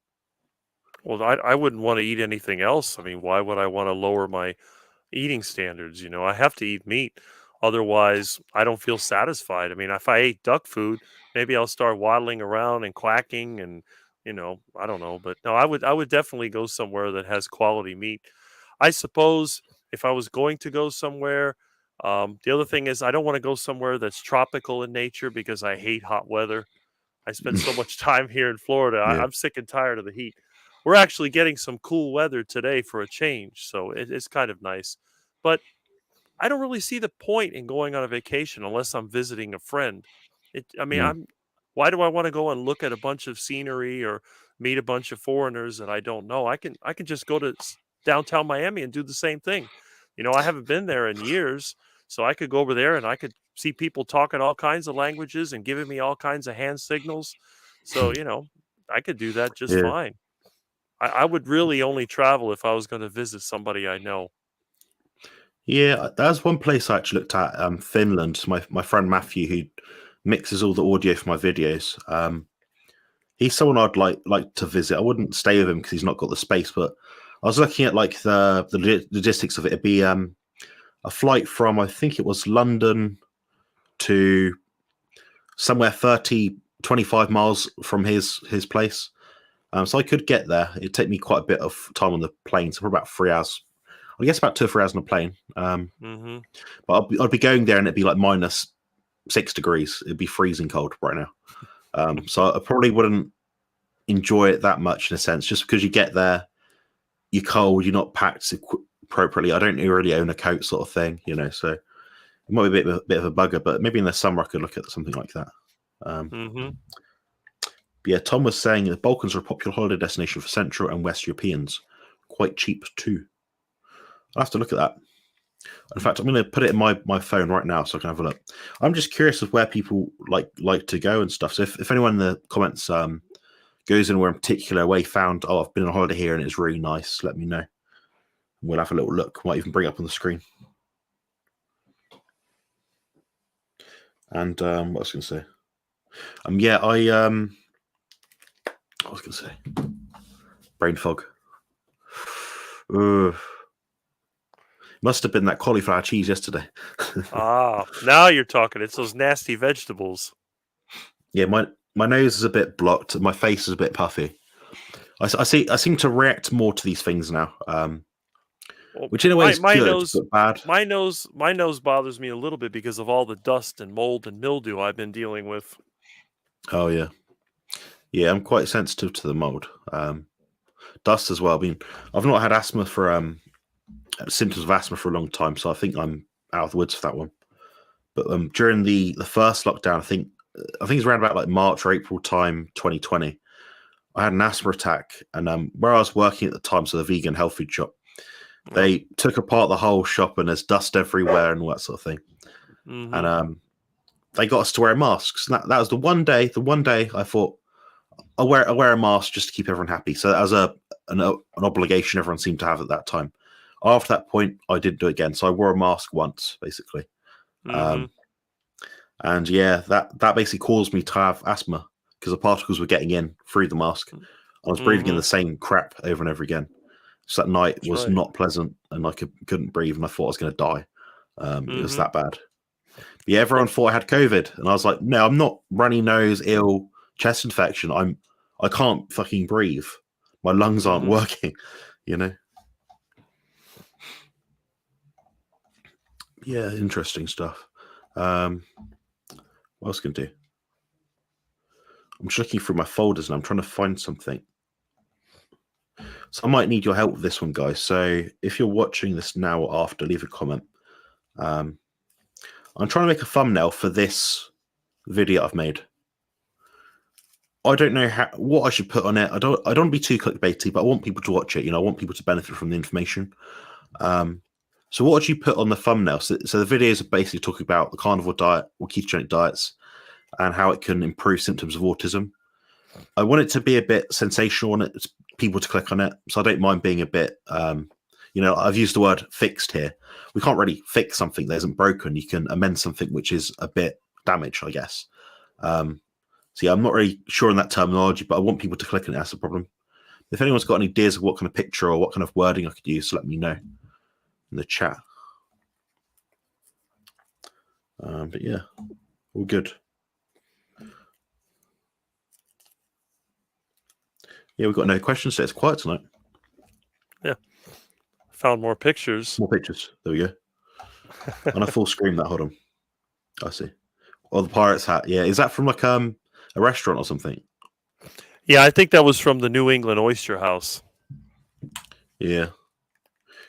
Well, I wouldn't want to eat anything else. I mean, why would I want to lower my eating standards? You know, I have to eat meat. Otherwise, I don't feel satisfied. I mean, if I ate duck food, maybe I'll start waddling around and quacking and, I don't know. But no, I would definitely go somewhere that has quality meat. I suppose if I was going to go somewhere, the other thing is I don't want to go somewhere that's tropical in nature because I hate hot weather. I spend so much time here in Florida. Yeah. I'm sick and tired of the heat. We're actually getting some cool weather today for a change, so it's kind of nice. But I don't really see the point in going on a vacation unless I'm visiting a friend. I mean, Mm. why do I want to go and look at a bunch of scenery or meet a bunch of foreigners that I don't know? I can just go to downtown Miami and do the same thing. I haven't been there in years, so I could go over there and I could see people talking all kinds of languages and giving me all kinds of hand signals. So, I could do that just Yeah. fine. I would really only travel if I was going to visit somebody I know. Yeah, that's one place I actually looked at. Finland. My friend Matthew, who mixes all the audio for my videos. He's someone I'd like to visit. I wouldn't stay with him because he's not got the space. But I was looking at like the logistics of it. It'd be a flight from, I think it was London to somewhere 25 miles from his place. So I could get there. It'd take me quite a bit of time on the plane, so for about 3 hours. I guess about 2 or 3 hours on a plane. But I'd be going there and it'd be like -6 degrees. It'd be freezing cold right now. So I probably wouldn't enjoy it that much in a sense, just because you get there, you're cold, you're not packed appropriately. I don't really own a coat, sort of thing, so it might be a bit of a bugger, but maybe in the summer I could look at something like that. But yeah, Tom was saying the Balkans are a popular holiday destination for Central and West Europeans. Quite cheap too. I'll have to look at that. In fact, I'm going to put it in my phone right now so I can have a look. I'm just curious of where people like to go and stuff. So if anyone in the comments goes anywhere in particular where you found, I've been on holiday here and it's really nice, let me know. We'll have a little look. Might even bring it up on the screen. And what was I going to say? Yeah, I was going to say brain fog. Must have been that cauliflower cheese yesterday. Now you're talking. It's those nasty vegetables. Yeah, my nose is a bit blocked. My face is a bit puffy. I seem to react more to these things now, which in a way is good, nose, but bad. My nose bothers me a little bit because of all the dust and mold and mildew I've been dealing with. Oh yeah, yeah. I'm quite sensitive to the mold, dust as well. I mean, I've not had asthma for symptoms of asthma for a long time, so I think I'm out of the woods for that one. But during the first lockdown, I think it's around about like March or April time, 2020. I had an asthma attack, and where I was working at the time, so the vegan health food shop, they took apart the whole shop, and there's dust everywhere and all that sort of thing. And they got us to wear masks. And that was the one day I thought I'll wear a mask just to keep everyone happy. So as a an obligation everyone seemed to have at that time. After that point, I didn't do it again. So I wore a mask once, basically. Mm-hmm. And yeah, that basically caused me to have asthma because the particles were getting in through the mask. I was breathing in the same crap over and over again. So that night was not pleasant, and I couldn't breathe, and I thought I was going to die. It was that bad. But yeah, everyone thought I had COVID, and I was like, no, I'm not runny nose, ill, chest infection. I can't fucking breathe. My lungs aren't working, you know? Yeah, interesting stuff. What else can I do? I'm just looking through my folders and I'm trying to find something. So I might need your help with this one, guys. So if you're watching this now or after, leave a comment. I'm trying to make a thumbnail for this video I've made. I don't know what I should put on it. I don't want to be too clickbaity, but I want people to watch it. You know, I want people to benefit from the information. So what would you put on the thumbnail? So the videos are basically talking about the carnivore diet or ketogenic diets and how it can improve symptoms of autism. I want it to be a bit sensational and it's people to click on it. So I don't mind being a bit, I've used the word fixed here. We can't really fix something that isn't broken. You can amend something which is a bit damaged, I guess. So yeah, I'm not really sure on that terminology, but I want people to click on it. That's the problem. If anyone's got any ideas of what kind of picture or what kind of wording I could use, let me know in the chat. But yeah, all good. Yeah, we've got no questions, so it's quiet tonight. Yeah. Found more pictures. More pictures. There we go. On a full screen that, hold on. I see. Oh, the pirate's hat. Yeah, is that from like a restaurant or something? Yeah, I think that was from the New England Oyster House. Yeah.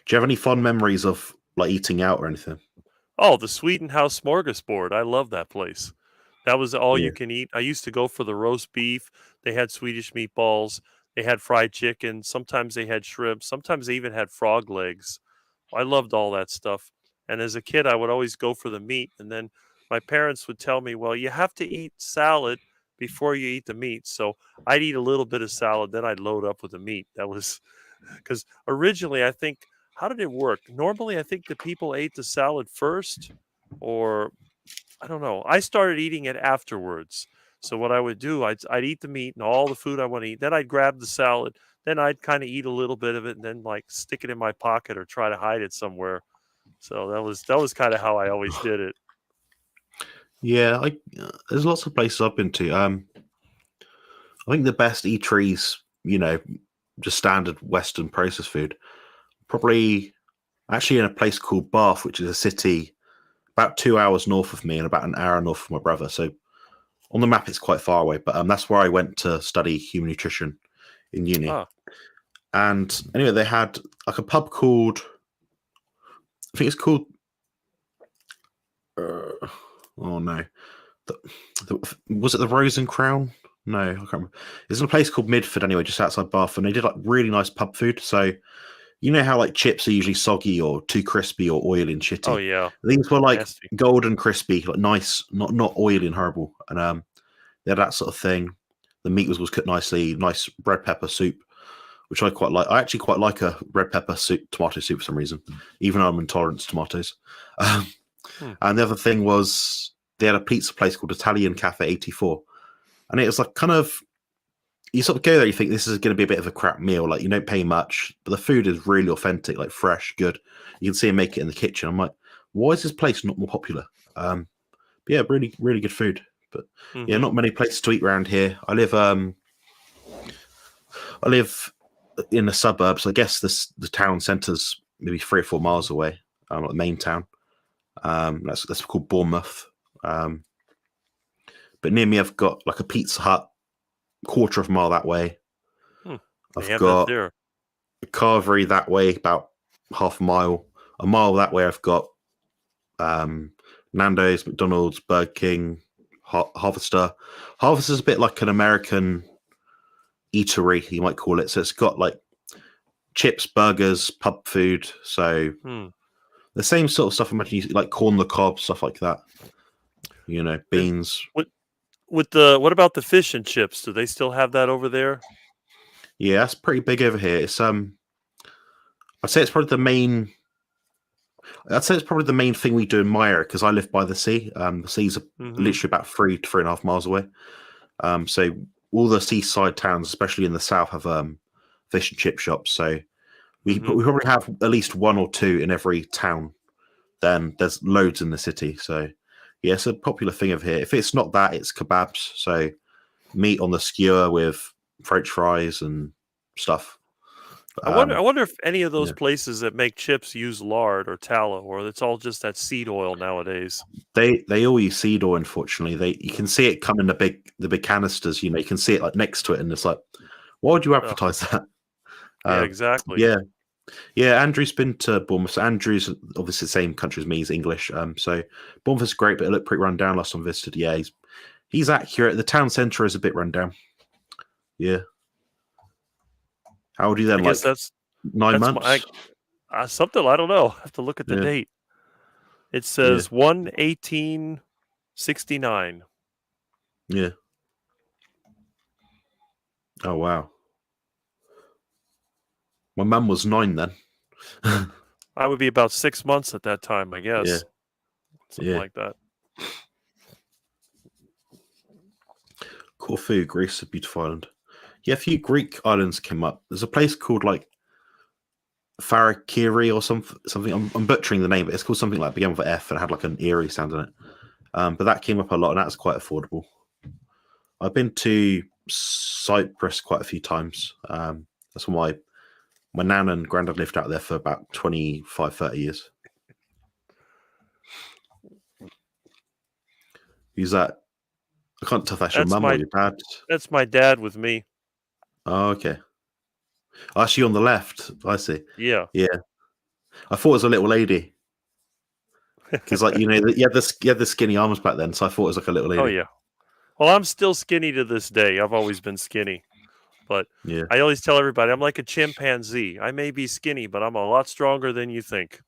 Do you have any fond memories of like eating out or anything? Oh, the Sweden House Smorgasbord. I love that place. That was all you can eat. I used to go for the roast beef. They had Swedish meatballs. They had fried chicken. Sometimes they had shrimp. Sometimes they even had frog legs. I loved all that stuff. And as a kid, I would always go for the meat. And then my parents would tell me, well, you have to eat salad before you eat the meat. So I'd eat a little bit of salad, then I'd load up with the meat. That was because originally I think, how did it work? Normally, I think the people ate the salad first, or I don't know. I started eating it afterwards. So what I would do, I'd eat the meat and all the food I want to eat. Then I'd grab the salad. Then I'd kind of eat a little bit of it and then like stick it in my pocket or try to hide it somewhere. So that was kind of how I always did it. Yeah, there's lots of places I've been to. I think the best eateries, just standard Western processed food, probably actually in a place called Bath, which is a city about 2 hours north of me and about an hour north of my brother. So on the map, it's quite far away, but that's where I went to study human nutrition in uni. And anyway, they had like a pub called, I think it's called, oh no, was it the Rose and Crown? No, I can't remember. It's in a place called Midford anyway, just outside Bath, and they did like really nice pub food. So you know how like chips are usually soggy or too crispy or oily and shitty? Oh yeah. These were like nasty. Golden crispy, like nice, not oily and horrible. And they had that sort of thing. The meat was cooked nicely, nice red pepper soup, which I quite like. I actually quite like a red pepper soup, tomato soup for some reason, even though I'm intolerant to tomatoes. And the other thing was they had a pizza place called Italian Cafe 84. And it was like kind of, you sort of go there, you think this is going to be a bit of a crap meal. Like you don't pay much, but the food is really authentic, like fresh, good. You can see them make it in the kitchen. I'm like, why is this place not more popular? But yeah, really, really good food. But yeah, not many places to eat around here. I live in the suburbs. I guess the town centre's maybe 3 or 4 miles away, like the main town. That's called Bournemouth. But near me, I've got like a Pizza Hut, 1/4 of a mile that way. I've got a Carvery that way, about 1/2 mile. A mile that way, I've got Nando's, McDonald's, Burger King, Harvester. Harvester's a bit like an American eatery, you might call it. So it's got like chips, burgers, pub food. So the same sort of stuff. Imagine like corn on the cob, stuff like that. Beans. What about the fish and chips? Do they still have that over there? Yeah, that's pretty big over here. It's I'd say it's probably the main. I'd say it's probably the main thing we do in my area because I live by the sea. The seas are Hmm. literally about 3.5 miles away. So all the seaside towns, especially in the south, have fish and chip shops. So we Hmm. probably have at least one or two in every town. Then there's loads in the city. So yeah, it's a popular thing over here. If it's not that, it's kebabs. So meat on the skewer with French fries and stuff. I wonder. I Um, wonder if any of those yeah, places that make chips use lard or tallow, or it's all just that seed oil nowadays. they all use seed oil. Unfortunately, you can see it come in the big canisters. You know, you can see it like next to it, and it's like, why would you Ugh. advertise that? Yeah, Uh, exactly. yeah, yeah. Andrew's been to Bournemouth. So Andrew's obviously the same country as me. He's English. So Bournemouth's great, but it looked pretty run down last time I visited. Yeah, he's accurate. The town centre is a bit run down. Yeah. How old are you I then? guess Like nine that's my months? something. I don't know. I have to look at the Yeah, date. It yeah, says 1/18/69. yeah. Oh wow. My mum was 9 then. I would be about 6 months at that time, I Yeah, guess, something yeah. like that. Corfu, Greece, a beautiful island. Yeah, a few Greek islands came up. There's a place called like Farakiri or something. I'm butchering the name, but it's called something like began with an F and it had like an eerie sound in it. But that came up a lot, and that's quite affordable. I've been to Cyprus quite a few times. That's why my nan and granddad lived out there for about 25, 30 years. Who's that? I can't tell if that's your That's mum or my your dad. that's my dad with me. Oh, okay. Oh, actually, on the left. I see. Yeah. Yeah, I thought it was a little lady because, like, you know, you had the skinny arms back then, so I thought it was like a little Oh lady. yeah. Well, I'm still skinny to this day. I've always been skinny, but Yeah, I always tell everybody I'm like a chimpanzee. I may be skinny, but I'm a lot stronger than you think.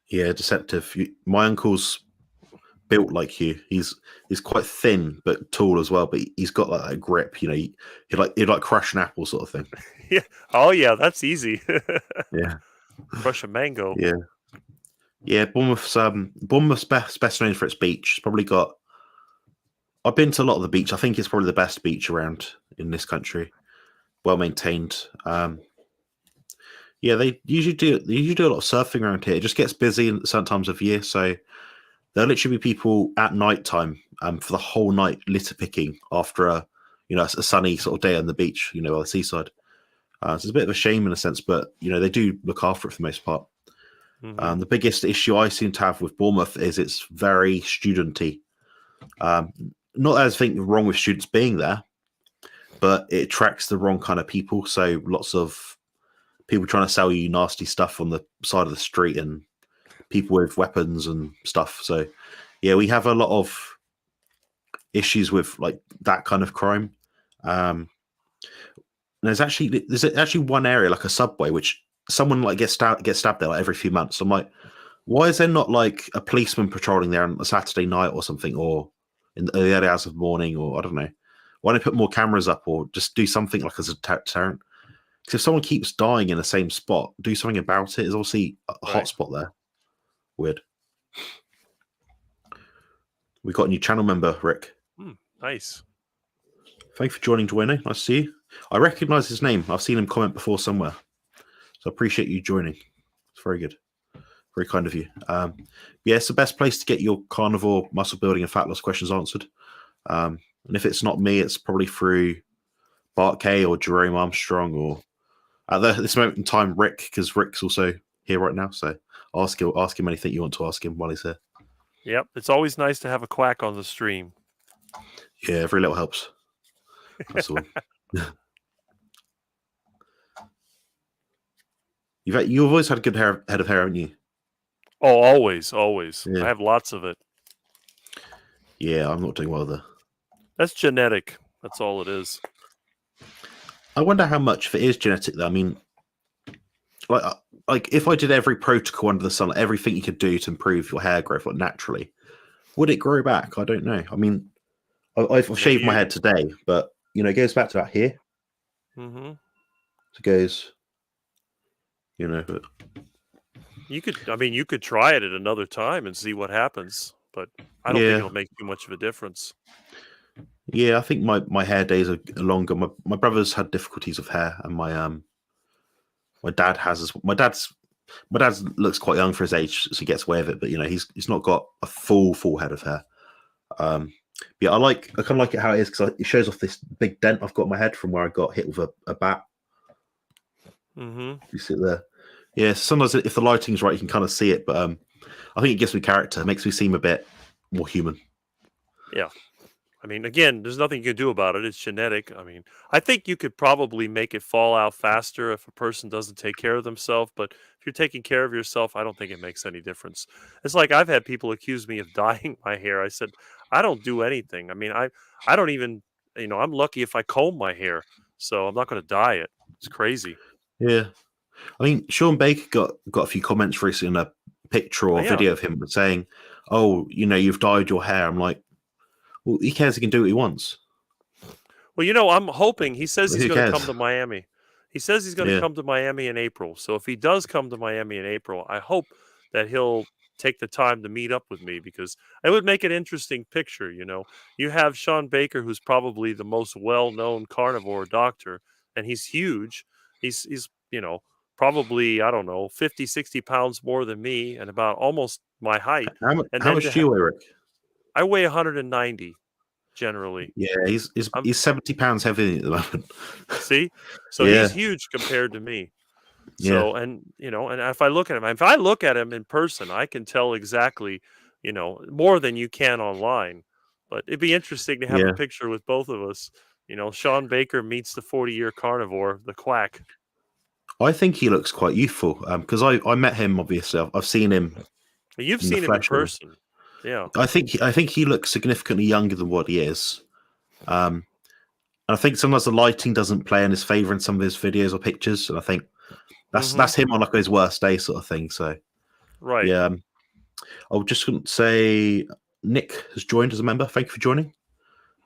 yeah, deceptive. My uncle's built like you. He's quite thin but tall as well. But he's got like a grip. You know, he'd like crush an apple sort of thing. Yeah. Oh yeah, that's easy. Yeah, Crush a mango. yeah, yeah. Bournemouth's best known for its beach. It's probably got. I've been to a lot of the beach. I think it's probably the best beach around in this country. Well maintained. Yeah, they usually do a lot of surfing around here. It just gets busy in certain times of year, so there'll literally be people at night time for the whole night litter picking after a sunny sort of day on the beach, by the seaside. So it's a bit of a shame in a sense, but they do look after it for the most part. Hmm. The biggest issue I seem to have with Bournemouth is it's very studenty. Um, Not that there's anything wrong with students being there, but it attracts the wrong kind of people. So lots of people trying to sell you nasty stuff on the side of the street and people with weapons and stuff. So yeah, we have a lot of issues with like that kind of crime. Um, there's actually one area like a subway which someone like gets stabbed there like every few months. I'm like, why is there not like a policeman patrolling there on a Saturday night or something, or in the early hours of the morning, or I don't know. Why don't they put more cameras up or just do something like as a deterrent? Because if someone keeps dying in the same spot, do something about it. There's obviously a hot Right. spot there. Weird. We got a new channel member, Rick. Nice. Thank you for joining, Dwayne. Nice to see you. I recognise his name. I've seen him comment before somewhere. So I appreciate you joining. It's very good. Very kind of you. Yeah, it's the best place to get your carnivore muscle building and fat loss questions answered. And if it's not me, it's probably through Bart K or Jerome Armstrong or at this moment in time, Rick, because Rick's also here right now. So ask him anything you want to ask him while he's here. Yep. It's always nice to have a quack on the stream. Yeah, every little helps. That's all. You've always had a good head of hair, haven't you? Oh, always, always. Yeah. I have lots of it. Yeah, I'm not doing well there. That's genetic. That's all it is. I wonder how much if it is genetic though. I mean, like if I did every protocol under the sun, like everything you could do to improve your hair growth like naturally, would it grow back? I don't know. I mean, I've Maybe shaved my head today, but it goes back to that here. Mm-hmm. to goes, but You could try it at another time and see what happens, but I don't think yeah, it'll make too much of a difference. yeah. I think my hair days are longer. My brother's had difficulties with hair, and my dad has as my dad looks quite young for his age, so he gets away with it. But he's not got a full head of hair. Yeah, I kind of like it how it is because it shows off this big dent I've got in my head from where I got hit with a bat. Mm-hmm. You see it there. Yeah, sometimes if the lighting's right, you can kind of see it, but I think it gives me character. It makes me seem a bit more human. Yeah. I mean, again, there's nothing you can do about it. It's genetic. I mean, I think you could probably make it fall out faster if a person doesn't take care of themselves. But if you're taking care of yourself, I don't think it makes any difference. It's like I've had people accuse me of dyeing my hair. I said, I don't do anything. I mean, I don't even, I'm lucky if I comb my hair. So I'm not going to dye it. It's crazy. Yeah, I mean, Sean Baker got a few comments recently in a picture Oh, or yeah. video of him saying, "Oh, you've dyed your hair." I'm like, well, he cares. He can do what he wants. Well, I'm hoping he says he's Who going to cares? come to Miami. He says he's going to Yeah, come to Miami in April. So if he does come to Miami in April, I hope that he'll take the time to meet up with me because it would make an interesting picture. You have Sean Baker, who's probably the most well-known carnivore doctor, and he's huge. He's probably, I don't know, 50, 60 pounds more than me and about almost my height. And how then much do you weigh, Rick? I weigh 190 generally. Yeah, he's I'm he's 70 pounds heavier at the moment. See? So he's Yeah, huge compared to me. yeah, So, and if I look at him in person, I can tell exactly, more than you can online. But it'd be interesting to have a yeah. picture with both of us. Sean Baker meets the 40-year carnivore, the quack. I think he looks quite youthful because I met him. Obviously, I've seen him You've in the seen him in flesh. person. Yeah. I think he looks significantly younger than what he is. Um, and I think sometimes the lighting doesn't play in his favor in some of his videos or pictures, and I think Mm-hmm. that's him on like his worst day sort of thing. So Right. yeah, I would just say Nick has joined as a member. Thank you for joining.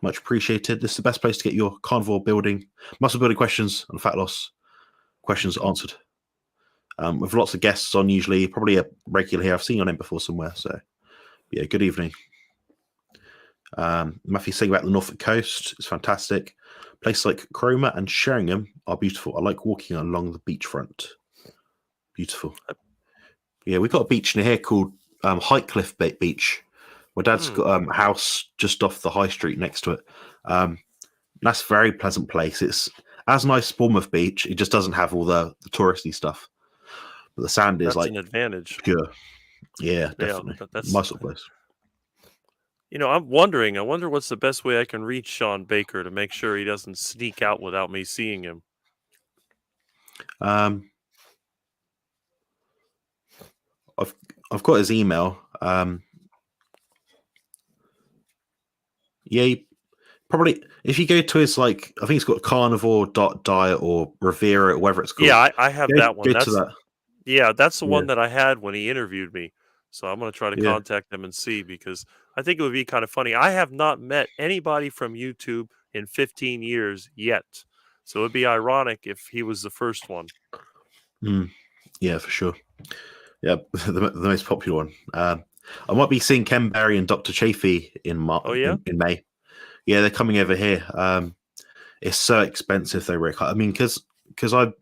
Much appreciated. This is the best place to get your carnivore building, muscle building questions and fat loss questions answered. With lots of guests on, usually probably a regular here. I've seen your name before somewhere. So yeah, good evening. Matthew saying about the Norfolk coast is fantastic. Places like Cromer and Sheringham are beautiful. I like walking along the beachfront. Beautiful. Yeah, we've got a beach near here called Highcliffe Beach. My dad's got a house just off the high street next to it. That's a very pleasant place. It's as nice as Bournemouth Beach. It just doesn't have all the touristy stuff. But the sand is That's like an advantage. pure. Yeah, Yeah. definitely. That's, My sort of place. I'm wondering, I wonder what's the best way I can reach Sean Baker to make sure he doesn't sneak out without me seeing him. I've got his email. Yeah, probably if you go to his I think it's got carnivore.diet or Revere it, whatever it's called. Yeah, I have that one. Go to that. Yeah, that's the Yeah, one that I had when he interviewed me. So I'm going to try to yeah. contact him and see because I think it would be kind of funny. I have not met anybody from YouTube in 15 years yet. So it'd be ironic if he was the first one. Yeah, for sure. Yeah, the most popular one. I might be seeing Ken Berry and Dr. Chafee in May. Yeah, they're coming over here. It's so expensive though, Rick. I mean, because I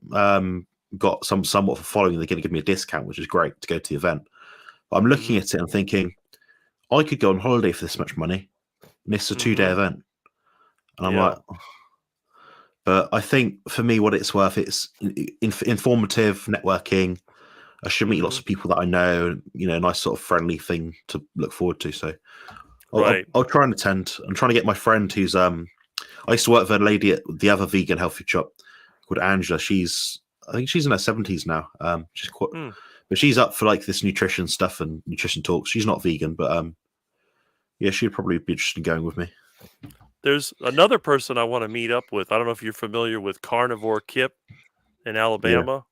got somewhat of a following, they're going to give me a discount, which is great to go to the event. But I'm looking at it and thinking, I could go on holiday for this much money. And it's a 2-day event, and I'm like, but I think for me, what it's worth, it's informative networking. I should meet lots of people that I know. A nice sort of friendly thing to look forward to. So I'll try and attend. I'm trying to get my friend who's I used to work with a lady at the other vegan health food shop called Angela. I think she's in her 70s now. She's quite, but she's up for like this nutrition stuff and nutrition talks. She's not vegan, but yeah, she'd probably be interested in going with me. There's another person I want to meet up with. I don't know if you're familiar with Carnivore Kip in Alabama.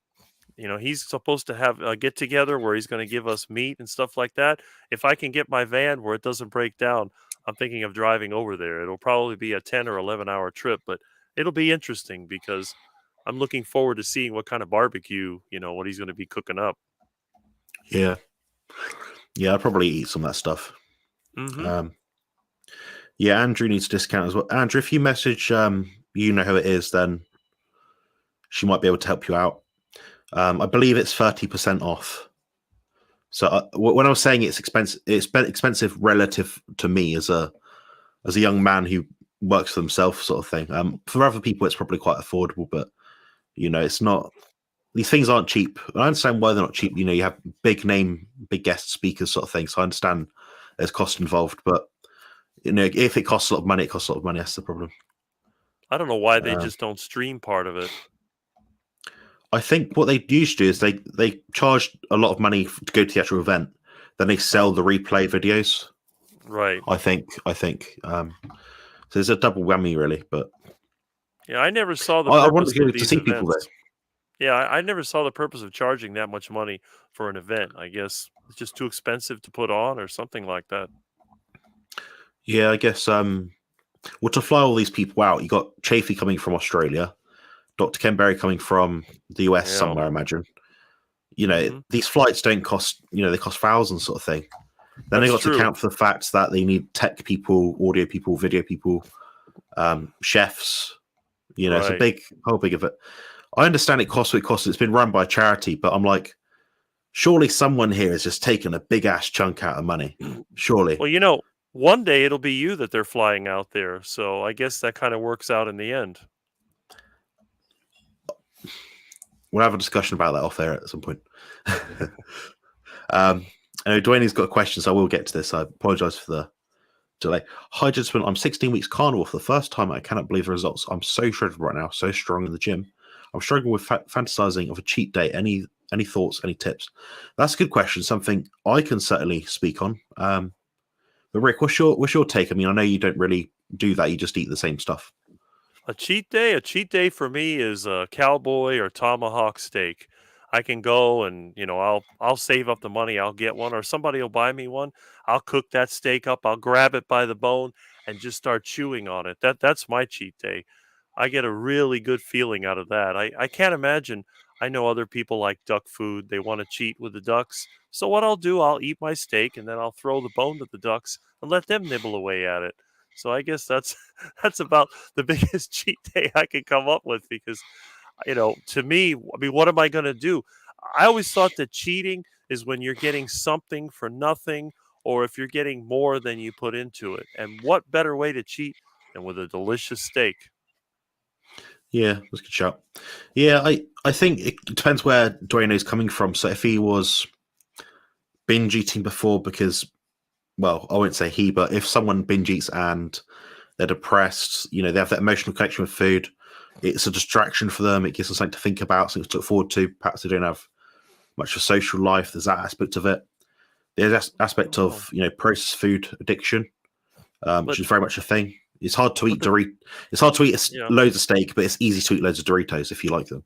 He's supposed to have a get together where he's going to give us meat and stuff like that. If I can get my van where it doesn't break down, I'm thinking of driving over there. It'll probably be a 10 or 11 hour trip, but it'll be interesting because I'm looking forward to seeing what kind of barbecue, what he's going to be cooking up. Yeah. Yeah, I'll probably eat some of that stuff. Mm-hmm. Yeah, Andrew needs a discount as well. Andrew, if you message you know who it is, then she might be able to help you out. I believe it's 30% off. So when I was saying it's expensive relative to me as a young man who works for himself, sort of thing. For other people, it's probably quite affordable, but it's not. These things aren't cheap. I understand why they're not cheap. You have big name, big guest speakers, sort of thing. So I understand there's cost involved, but if it costs a lot of money, it costs a lot of money. That's the problem. I don't know why they just don't stream part of it. I think what they used to do is they charge a lot of money to go to the actual event, then they sell the replay videos. Right. I think. So there's a double whammy, really. But yeah, I never saw the purpose of these to see people events. there. Yeah, I never saw the purpose of charging that much money for an event. I guess it's just too expensive to put on, or something like that. Yeah, I guess. Well, to fly all these people out, you got Chafee coming from Australia, Dr. Ken Berry coming from the US somewhere, I imagine. These flights don't cost, they cost thousands, sort of thing. Then they got to account for the fact that they need tech people, audio people, video people, chefs. It's a whole big of it. I understand it costs what it costs. It's been run by a charity, but I'm like, surely someone here has just taken a big ass chunk out of money. Surely. Well, one day it'll be you that they're flying out there. So I guess that kind of works out in the end. We'll have a discussion about that off air at some point. I know Dwayne's got a question, so I will get to this. I apologize for the delay. Hi, gentlemen. I'm 16 weeks carnivore for the first time. I cannot believe the results. I'm so shredded right now, so strong in the gym. I'm struggling with fantasizing of a cheat day. Any thoughts, any tips? That's a good question. Something I can certainly speak on. But Rick, what's your take? I mean, I know you don't really do that. You just eat the same stuff. A cheat day for me is a cowboy or tomahawk steak. I can go and I'll save up the money. I'll get one, or somebody will buy me one. I'll cook that steak up. I'll grab it by the bone and just start chewing on it. That's my cheat day. I get a really good feeling out of that. I can't imagine. I know other people like duck food. They want to cheat with the ducks. So what I'll do, I'll eat my steak and then I'll throw the bone to the ducks and let them nibble away at it. So I guess that's about the biggest cheat day I could come up with, because to me, I mean, what am I going to do? I always thought that cheating is when you're getting something for nothing, or if you're getting more than you put into it. And what better way to cheat than with a delicious steak? Yeah, that's a good shout. Yeah, I think it depends where Dwayne is coming from. So if he was binge eating before, because, well, I won't say he, but if someone binge eats and they're depressed, they have that emotional connection with food, it's a distraction for them. It gives them something to think about, something to look forward to. Perhaps they don't have much of a social life. There's that aspect of it. There's aspect of processed food addiction, which is very much a thing. It's hard to eat It's hard to eat loads of steak, but it's easy to eat loads of Doritos if you like them.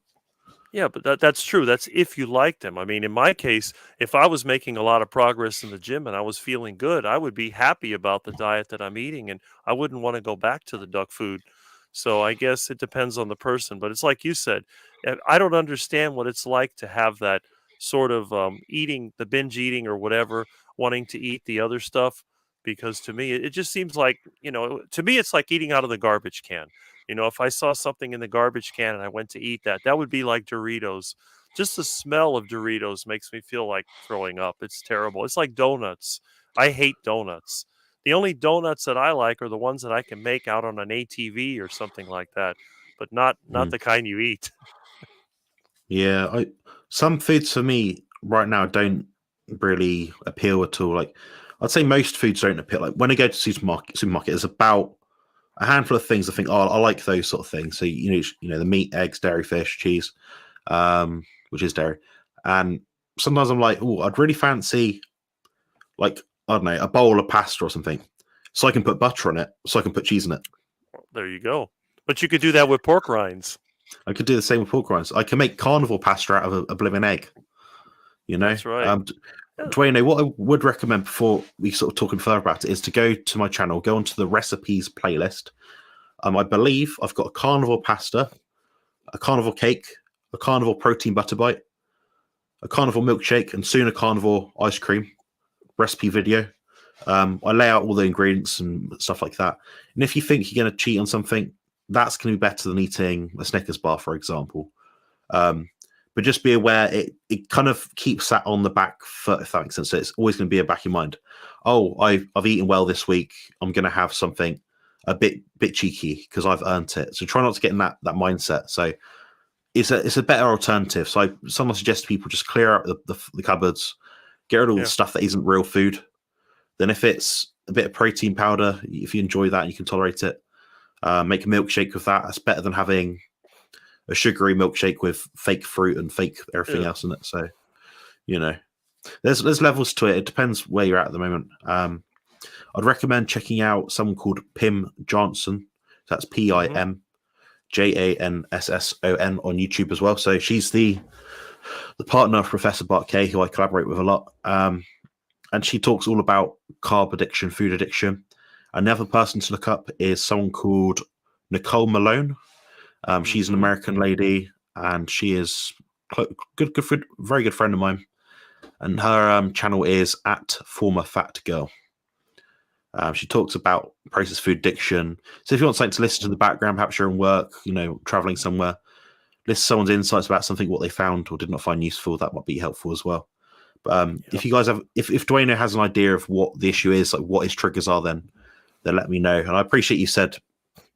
Yeah, but that's true. That's if you like them. I mean, in my case, if I was making a lot of progress in the gym and I was feeling good, I would be happy about the diet that I'm eating, and I wouldn't want to go back to the duck food. So I guess it depends on the person. But it's like you said, I don't understand what it's like to have that sort of eating, the binge eating or whatever, wanting to eat the other stuff. Because to me, it just seems like, to me, it's like eating out of the garbage can. If I saw something in the garbage can and I went to eat that would be like Doritos. Just the smell of Doritos makes me feel like throwing up. It's terrible. It's like donuts. I hate donuts. The only donuts that I like are the ones that I can make out on an ATV or something like that, but not the kind you eat. Yeah, some foods for me right now don't really appeal at all. Like, I'd say most foods don't appeal. Like when I go to supermarket, there's about a handful of things I think, I like those sort of things. So the meat, eggs, dairy, fish, cheese, which is dairy, and sometimes I'm like, oh, I'd really fancy, like, I don't know, a bowl of pasta or something, so I can put butter on it, so I can put cheese in it. There you go. But you could do that with pork rinds. I could do the same with pork rinds. I can make carnivore pasta out of a blooming egg. That's right. Dwayne, what I would recommend before we sort of talking further about it is to go to my channel, go onto the recipes playlist. I believe I've got a carnivore pasta, a carnivore cake, a carnivore protein butter bite, a carnivore milkshake, and soon a carnivore ice cream recipe video. I lay out all the ingredients and stuff like that. And if you think you're going to cheat on something, that's going to be better than eating a Snickers bar, for example. But just be aware it kind of keeps that on the back foot, if that makes sense. So it's always going to be in the back of your mind. Oh, I've eaten well this week. I'm going to have something a bit cheeky because I've earned it. So try not to get in that mindset. So it's a better alternative. So I sometimes suggest people just clear out the cupboards, get rid of all the stuff that isn't real food. Then if it's a bit of protein powder, if you enjoy that and you can tolerate it, make a milkshake with that. That's better than having a sugary milkshake with fake fruit and fake everything else in it. So, there's levels to it. It depends where you're at the moment. I'd recommend checking out someone called Pim Johnson. That's PIM JANSSON on YouTube as well. So she's the partner of Professor Bart Kay, who I collaborate with a lot. And she talks all about carb addiction, food addiction. And the other person to look up is someone called Nicole Malone. She's an American lady, and she is good, very good friend of mine. And her channel is at Former Fat Girl. She talks about processed food addiction. So if you want something to listen to in the background, perhaps you're in work, traveling somewhere, listen to someone's insights about something, what they found or did not find useful, that might be helpful as well. But if you guys have, if Dwayne has an idea of what the issue is, like what his triggers are, then let me know. And I appreciate you said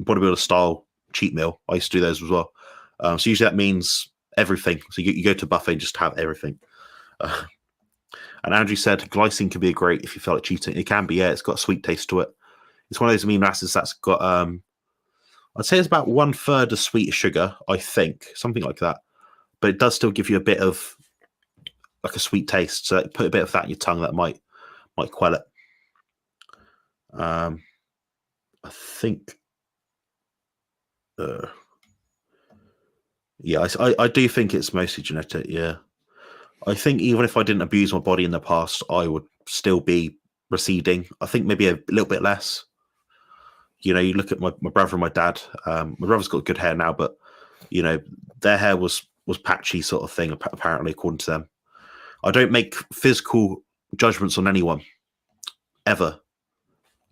bodybuilder style cheat meal. I used to do those as well. So usually that means everything. So you go to a buffet and just have everything. And Andrew said glycine can be great if you feel like cheating. It can be, yeah. It's got a sweet taste to it. It's one of those amino acids that's got, I'd say it's about 1/3 of sweet sugar, I think, something like that. But it does still give you a bit of like a sweet taste. So put a bit of that in your tongue, that might quell it. I think, yeah, I do think it's mostly genetic. Yeah, I think even if I didn't abuse my body in the past, I would still be receding. I think maybe a little bit less. You look at my brother and my dad. My brother's got good hair now, but their hair was patchy sort of thing, apparently, according to them. I don't make physical judgments on anyone, ever.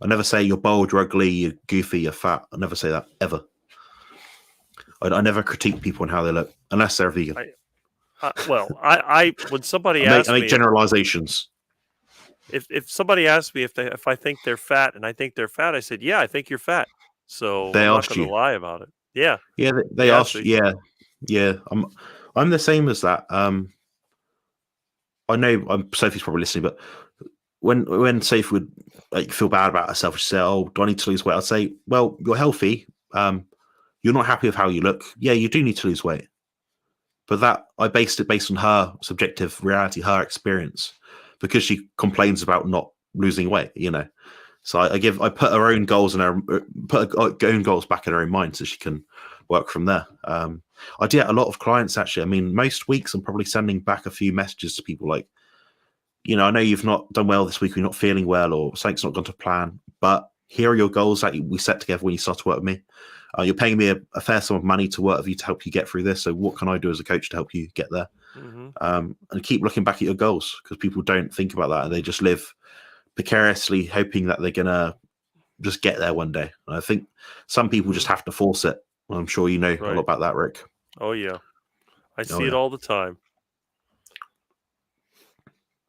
I never say you're bold, you're ugly, you're goofy, you're fat. I never say that, ever. I never critique people on how they look, unless they're vegan. I when somebody asks me, I make generalizations. If somebody asks me if I think they're fat and I think they're fat, I said, yeah, I think you're fat. So they I'm not going to lie about it. Yeah. Yeah, they asked. Yeah. I'm the same as that. I know Sophie's probably listening, but when Sophie would feel bad about herself, she'd say, "Oh, do I need to lose weight?" I'd say, "Well, you're healthy. You're not happy with how you look. Yeah, you do need to lose weight." But that I based on her subjective reality, her experience, because she complains about not losing weight. So I put her own goals and put her own goals back in her own mind, so she can work from there. I do get a lot of clients actually. I mean, most weeks I'm probably sending back a few messages to people like, I know you've not done well this week, you're not feeling well, or something's not gone to plan, but here are your goals that we set together when you start to work with me. You're paying me a fair sum of money to work with you to help you get through this. So what can I do as a coach to help you get there? And keep looking back at your goals, because people don't think about that and they just live precariously hoping that they're going to just get there one day. And I think some people just have to force it. I'm sure you know a lot about that, Rick. Oh, yeah. I see it all the time.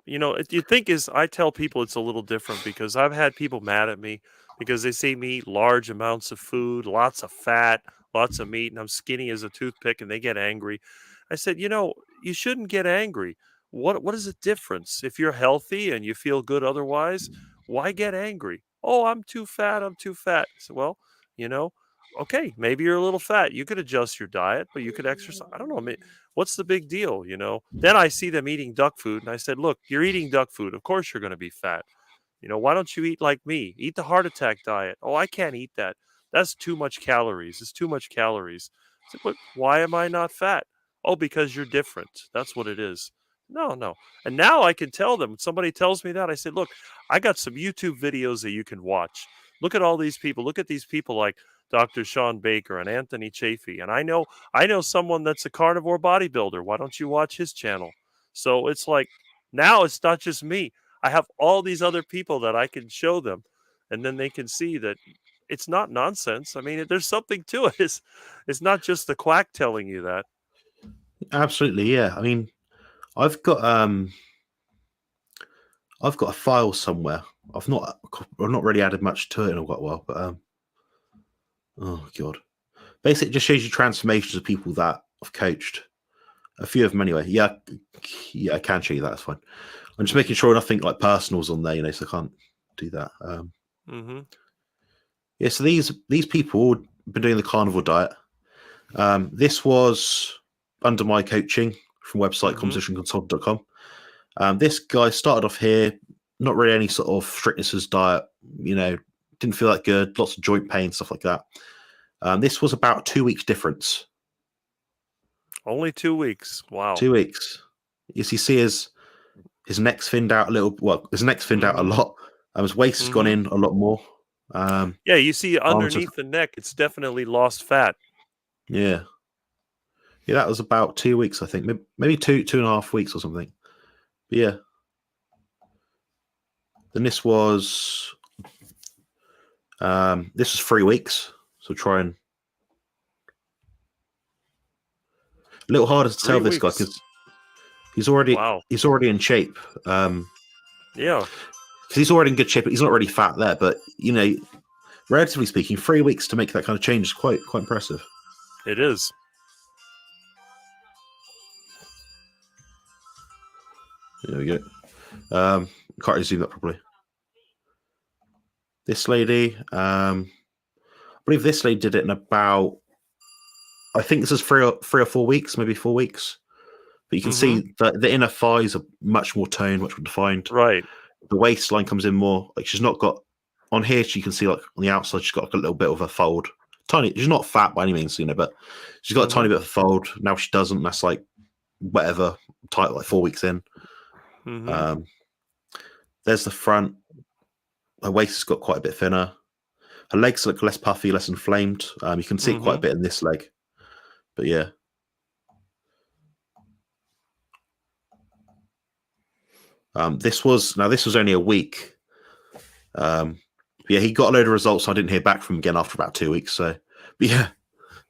You think I tell people it's a little different, because I've had people mad at me because they see me eat large amounts of food, lots of fat, lots of meat, and I'm skinny as a toothpick, and they get angry. I said, you shouldn't get angry. What is the difference? If you're healthy and you feel good otherwise, why get angry? Oh, I'm too fat. I'm too fat. So, well, okay, maybe you're a little fat. You could adjust your diet, but you could exercise. I don't know. I mean, what's the big deal? Then I see them eating duck food, and I said, look, you're eating duck food. Of course you're going to be fat. Why don't you eat like me? Eat the heart attack diet. Oh, I can't eat that. That's too much calories. It's too much calories. I said, but why am I not fat? Oh, because you're different. That's what it is. No. And now I can tell them. When somebody tells me that, I said, look, I got some YouTube videos that you can watch. Look at all these people. Look at these people like Dr. Sean Baker and Anthony Chafee, and I know someone that's a carnivore bodybuilder. Why don't you watch his channel? So it's like now it's not just me. I have all these other people that I can show them, and then they can see that it's not nonsense. I mean, there's something to it. It's not just the quack telling you that. Absolutely, yeah. I mean, I've got a file somewhere. I've not really added much to it in a while, but oh god. Basically, it just shows you transformations of people that I've coached. A few of them anyway. Yeah, I can show you that. That's fine. I'm just making sure nothing like personal's on there, so I can't do that. Yeah, so these people all been doing the carnivore diet. This was under my coaching from website compositionconsultant.com. This guy started off here, not really any sort of strictness as diet, didn't feel that good, lots of joint pain, stuff like that. This was about 2 weeks difference. Only 2 weeks. Wow. 2 weeks. Yes, you see his neck's thinned out a little. Well, his neck's thinned out a lot. His waist has gone in a lot more. Yeah, you see underneath the neck, it's definitely lost fat. Yeah. Yeah, that was about 2 weeks, I think. Maybe 2.5 weeks or something. But yeah. Then this was 3 weeks. So try and a little harder to tell this guy because he's already in shape. Yeah, because he's already in good shape. He's not really fat there, but relatively speaking, 3 weeks to make that kind of change is quite impressive. It is. There we go. Can't really zoom that properly. This lady, I believe this lady did it in about, I think this is 3 or 4 weeks, maybe 4 weeks. But you can see that the inner thighs are much more toned, much more defined. Right. The waistline comes in more. Like she's not got on here. You can see like on the outside, she's got like a little bit of a fold. Tiny. She's not fat by any means, but she's got a tiny bit of a fold. Now she doesn't. That's like whatever, tight, like 4 weeks in. There's the front. Her waist has got quite a bit thinner. Her legs look less puffy, less inflamed. You can see it quite a bit in this leg. But yeah. This was only a week. Yeah, he got a load of results. I didn't hear back from him again after about 2 weeks. So, but yeah,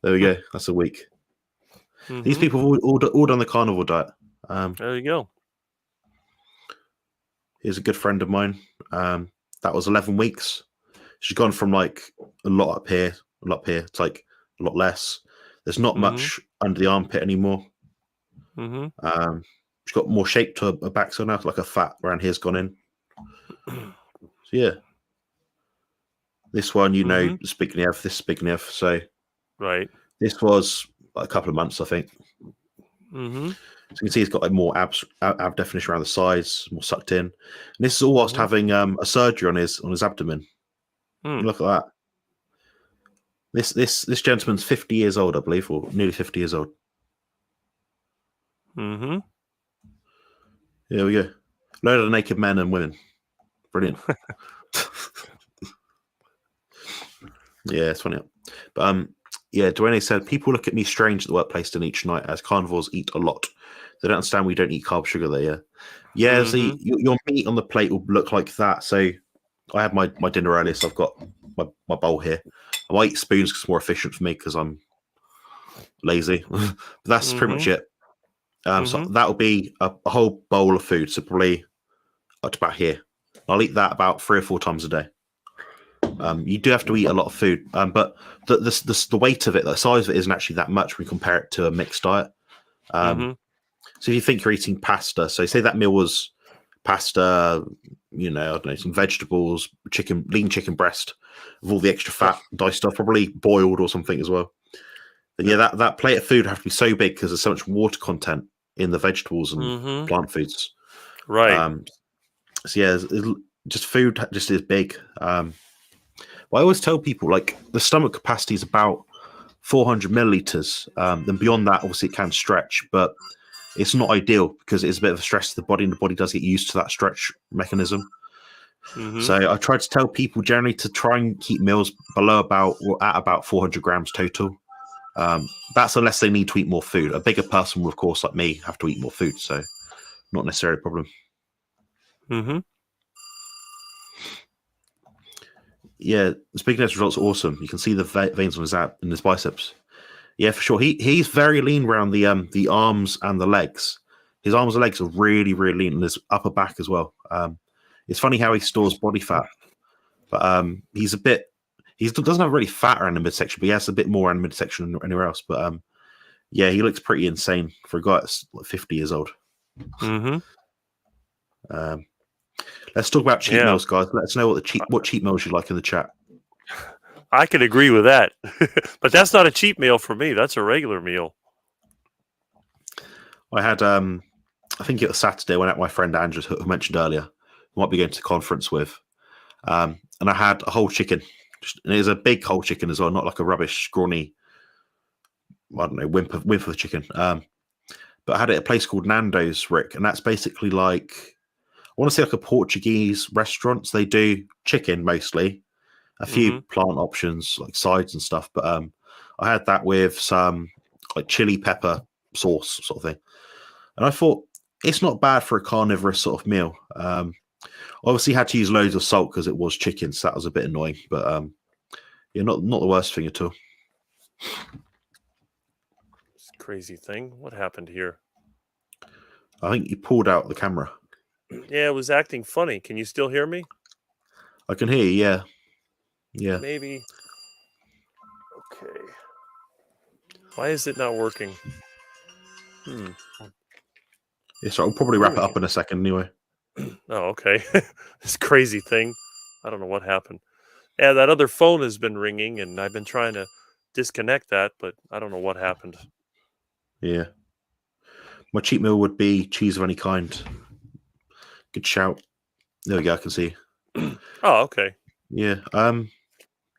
there we go. That's a week. These people have all done the carnivore diet. There you go. Here's a good friend of mine. That was 11 weeks. She's gone from like a lot up here to like a lot less. There's not much under the armpit anymore. She's got more shape to her backside now, like a fat around here's gone in. So yeah. This one, speaking of, this speaking of, so right. This was like a couple of months, I think. So you can see he's got like more ab definition around the sides, more sucked in. And this is all whilst having a surgery on his abdomen. Look at that. This gentleman's 50 years old, I believe, or nearly 50 years old. There we go. Load of naked men and women. Brilliant. Yeah, it's funny. But yeah, Dwayne said, people look at me strange at the workplace and each night as carnivores eat a lot. They don't understand we don't eat carb sugar there, yeah. So your meat on the plate will look like that. So I had my dinner earlier, so I've got my bowl here. I might eat spoons because it's more efficient for me because I'm lazy. But that's pretty much it. So that'll be a whole bowl of food, so probably up to about here. I'll eat that about 3 or 4 times a day. You do have to eat a lot of food, but the weight of it, the size of it, isn't actually that much when you compare it to a mixed diet. So if you think you're eating pasta, so say that meal was pasta, I don't know, some vegetables, lean chicken breast, with all the extra fat diced up, probably boiled or something as well. Then yeah, that plate of food have to be so big because there's so much water content in the vegetables and plant foods. Right. So yeah, just food just is big. Well, I always tell people like the stomach capacity is about 400 milliliters. Then beyond that, obviously it can stretch, but it's not ideal because it's a bit of a stress to the body, and the body does get used to that stretch mechanism. So I try to tell people generally to try and keep meals below about or at about 400 grams total. That's unless they need to eat more food. A bigger person will, of course, like me, have to eat more food. So not necessarily a problem. Yeah, speaking of his results, are awesome. You can see the veins on his ab and his biceps. Yeah, for sure. He's very lean around the arms and the legs. His arms and legs are really, really lean, and his upper back as well. It's funny how he stores body fat, but he doesn't have really fat around the midsection, but he has a bit more around the midsection than anywhere else. But yeah, he looks pretty insane for a guy that's like 50 years old. Let's talk about cheat meals, guys. Let us know what cheat meals you like in the chat. I can agree with that, but that's not a cheat meal for me. That's a regular meal. I had, I think it was Saturday, when my friend Andrew, who I mentioned earlier, who might be going to the conference with, and I had a whole chicken. And it was a big whole chicken as well, not like a rubbish, scrawny, I don't know, wimp of a chicken. But I had it at a place called Nando's, Rick, and that's basically like, I want to say like a Portuguese restaurant. So they do chicken mostly, a few plant options like sides and stuff. But I had that with some like chili pepper sauce sort of thing, and I thought it's not bad for a carnivorous sort of meal. Obviously had to use loads of salt because it was chicken, so that was a bit annoying. But yeah, not the worst thing at all. It's a crazy thing. What happened here? I think you pulled out the camera. Yeah, it was acting funny. Can you still hear me? I can hear you, yeah. Yeah. Maybe. Okay. Why is it not working? Yeah, so I'll probably wrap it up in a second anyway. Oh, okay. This crazy thing. I don't know what happened. Yeah, that other phone has been ringing, and I've been trying to disconnect that, but I don't know what happened. Yeah. My cheat meal would be cheese of any kind. Good shout. There we go, I can see. Oh, okay. Yeah.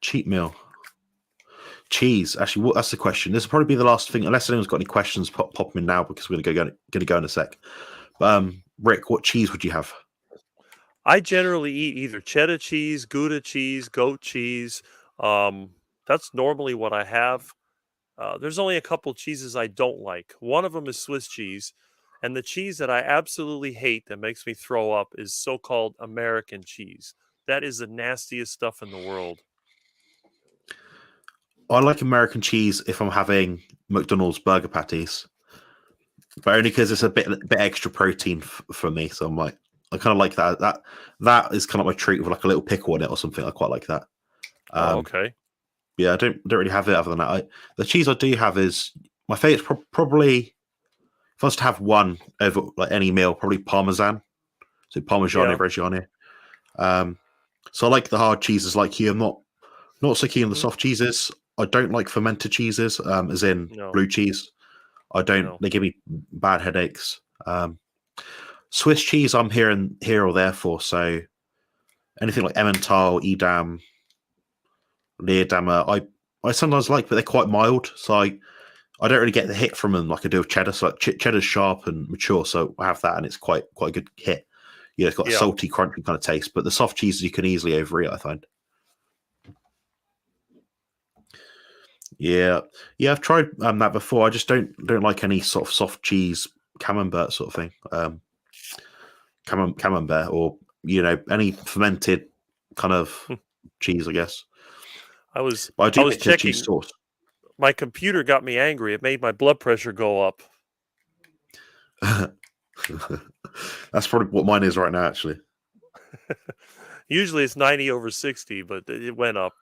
Cheat meal. Cheese. Actually, that's the question. This will probably be the last thing, unless anyone's got any questions, pop them in now, because we're going to go in a sec. But Rick, what cheese would you have? I generally eat either cheddar cheese, Gouda cheese, goat cheese. That's normally what I have. There's only a couple cheeses I don't like. One of them is Swiss cheese, and the cheese that I absolutely hate that makes me throw up is so-called American cheese. That is the nastiest stuff in the world. I like American cheese if I'm having McDonald's burger patties, but only because it's a bit extra protein for me. So I'm like, I kind of like that. That is kind of my treat with like a little pickle on it or something. I quite like that. Okay. Yeah, I don't really have it other than that. The cheese I do have is my favorite. Probably, if I was to have one over like any meal, probably Parmesan. So Parmigiano Reggiano. So I like the hard cheeses like you. I'm not so keen on the soft cheeses. I don't like fermented cheeses, as in blue cheese. I don't. No. They give me bad headaches. Swiss cheese, I'm here or there for. So anything like Emmental, Edam, Leerdammer, I sometimes like, but they're quite mild. So I don't really get the hit from them like I do with cheddar. So like cheddar's sharp and mature, so I have that, and it's quite a good hit. Yeah, it's got a salty, crunchy kind of taste. But the soft cheeses you can easily overeat, I find. Yeah, I've tried that before. I just don't like any sort of soft cheese camembert sort of thing. Camembert, or any fermented kind of cheese, I guess. I was checking cheese sauce. My computer got me angry. It made my blood pressure go up. That's probably what mine is right now, actually. Usually it's 90/60, but it went up.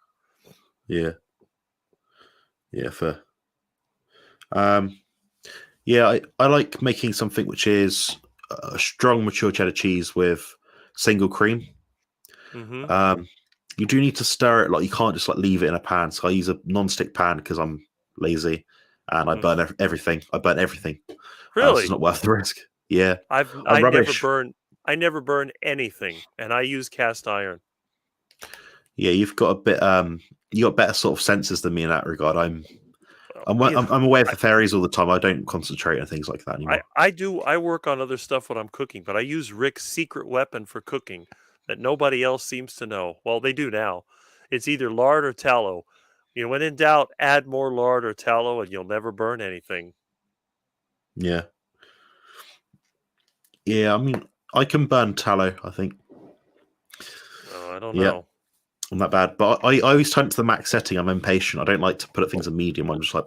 Yeah, fair. Yeah, I like making something which is a strong mature cheddar cheese with single cream. You do need to stir it. Like, you can't just like leave it in a pan. So I use a non-stick pan because I'm lazy, and I burn everything. Really? It's not worth the risk. Yeah, I never burn anything, and I use cast iron. Yeah, you've got a bit. You got better sort of senses than me in that regard. I'm aware of the fairies all the time. I don't concentrate on things like that anymore. I work on other stuff when I'm cooking, but I use Rick's secret weapon for cooking. that nobody else seems to know. Well, they do now. It's either lard or tallow. When in doubt, add more lard or tallow and you'll never burn anything. Yeah. Yeah, I mean, I can burn tallow, I think. Oh, I don't Yeah, know. I'm that bad. But I always turn to the max setting. I'm impatient. I don't like to put things Well, in medium. I'm just like,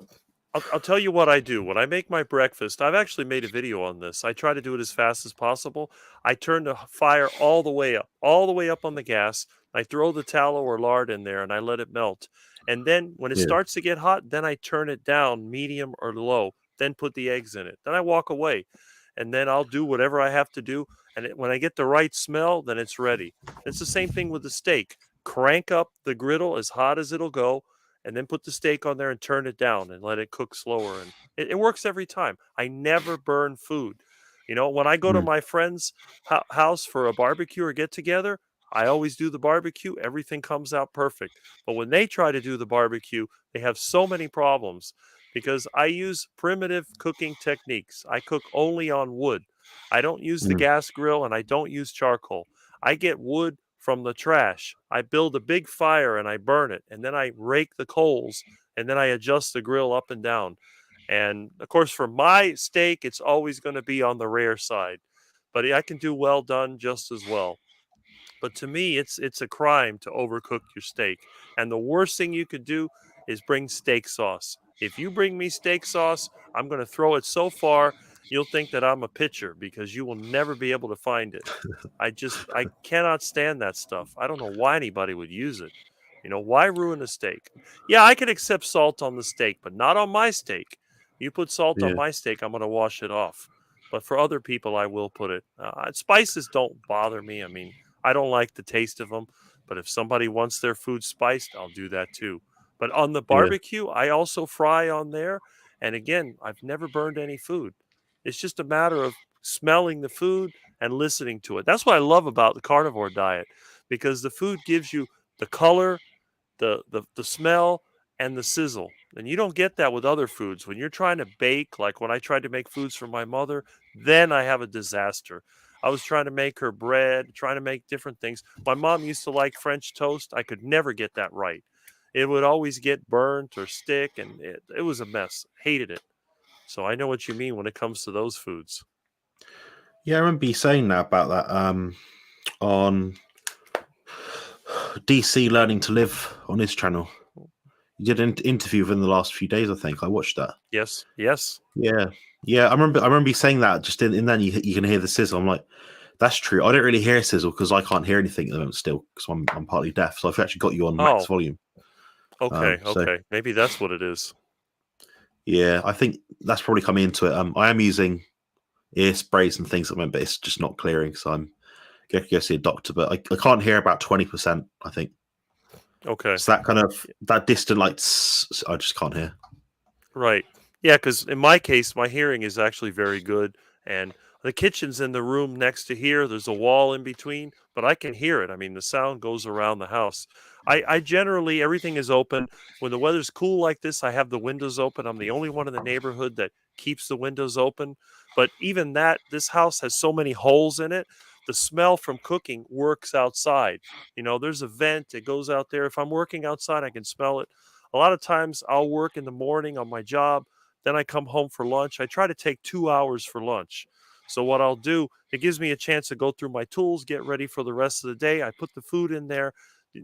I'll tell you what I do. When I make my breakfast, I've actually made a video on this. I try to do it as fast as possible. I turn the fire all the way up on the gas. I throw the tallow or lard in there and I let it melt. And then when it yeah, starts to get hot, then I turn it down medium or low, then put the eggs in it. Then I walk away and then I'll do whatever I have to do. And when I get the right smell, then it's ready. It's the same thing with the steak. Crank up the griddle as hot as it'll go and then put the steak on there and turn it down and let it cook slower. And it works every time. I never burn food. When I go to mm, my friend's house for a barbecue or get together, I always do the barbecue. Everything comes out perfect. But when they try to do the barbecue, they have so many problems because I use primitive cooking techniques. I cook only on wood. I don't use the mm, gas grill and I don't use charcoal. I get wood from the trash. I build a big fire and I burn it, and then I rake the coals, and then I adjust the grill up and down. And of course, for my steak, it's always going to be on the rare side, but I can do well done just as well. But to me, it's a crime to overcook your steak. And the worst thing you could do is bring steak sauce. If you bring me steak sauce, I'm going to throw it so far you'll think that I'm a pitcher because you will never be able to find it. I cannot stand that stuff. I don't know why anybody would use it. Why ruin a steak? Yeah, I can accept salt on the steak, but not on my steak. You put salt on yeah, my steak, I'm going to wash it off. But for other people, I will put it. Spices don't bother me. I mean, I don't like the taste of them, but if somebody wants their food spiced, I'll do that too. But on the yeah, barbecue, I also fry on there. And again, I've never burned any food. It's just a matter of smelling the food and listening to it. That's what I love about the carnivore diet because the food gives you the color, the smell, and the sizzle. And you don't get that with other foods. When you're trying to bake, like when I tried to make foods for my mother, then I have a disaster. I was trying to make her bread, trying to make different things. My mom used to like French toast. I could never get that right. It would always get burnt or stick, and it was a mess. Hated it. So I know what you mean when it comes to those foods. yeah. I remember you saying that about that on DC Learning to Live on his channel. You did an interview within the last few days, I think. I watched that. Yes, yes. Yeah, yeah. I remember you saying that. Just in then you can hear the sizzle. I'm like, that's true. I don't really hear sizzle because I can't hear anything at the moment still because I'm partly deaf. So I've actually got you on max Oh, volume. okay, So okay. Maybe that's what it is. yeah, I think that's probably coming into it. I am using ear sprays and things at the moment, but it's just not clearing. So I'm going to go see a doctor. But I can't hear about 20%. I think. Okay. So that kind of that distant, like I just can't hear. Right. Yeah, because in my case, my hearing is actually very good, and the kitchen's in the room next to here. There's a wall in between, but I can hear it. I mean, the sound goes around the house. I generally everything is open. When the weather's cool like this, I have the windows open. I'm the only one in the neighborhood that keeps the windows open. But even that, this house has so many holes in it. The smell from cooking works outside. There's a vent. It goes out there. If I'm working outside, I can smell it. A lot of times I'll work in the morning on my job, then I come home for lunch. I try to take 2 hours for lunch. So what I'll do, it gives me a chance to go through my tools, get ready for the rest of the day. I put the food in there.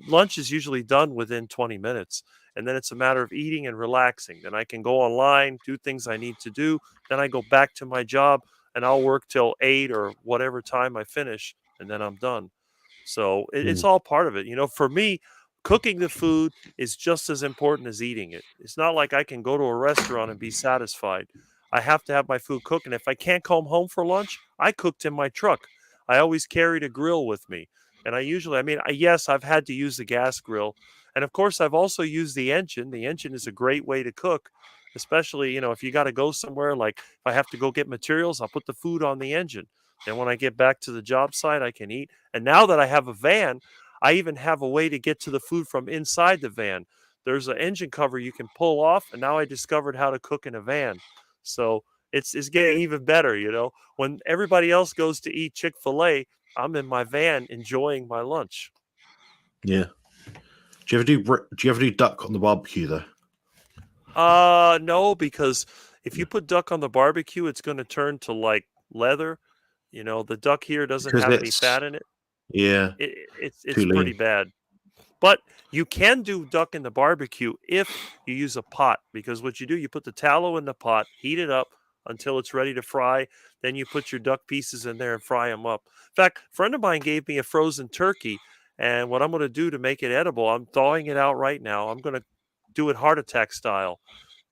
Lunch is usually done within 20 minutes. And then it's a matter of eating and relaxing. Then I can go online, do things I need to do. Then I go back to my job and I'll work till 8 or whatever time I finish. And then I'm done. So it's Mm, all part of it. For me, cooking the food is just as important as eating it. It's not like I can go to a restaurant and be satisfied. I have to have my food cooked. And if I can't come home for lunch, I cooked in my truck. I always carried a grill with me. And yes, I've had to use the gas grill. And of course, I've also used the engine. The engine is a great way to cook, especially, if you got to go somewhere, like if I have to go get materials, I'll put the food on the engine. Then when I get back to the job site, I can eat. And now that I have a van, I even have a way to get to the food from inside the van. There's an engine cover you can pull off, and now I discovered how to cook in a van. So it's getting even better. When everybody else goes to eat Chick-fil-A, I'm in my van enjoying my lunch. Yeah. Do you ever do duck on the barbecue though? No, because if you put duck on the barbecue, it's going to turn to like leather. The duck here doesn't Because have any it's fat in it. yeah, It's too pretty lean. bad. But you can do duck in the barbecue if you use a pot, because what you do, you put the tallow in the pot, heat it up until it's ready to fry. Then you put your duck pieces in there and fry them up. In fact, a friend of mine gave me a frozen turkey, and what I'm going to do to make it edible, I'm thawing it out right now. I'm going to do it heart attack style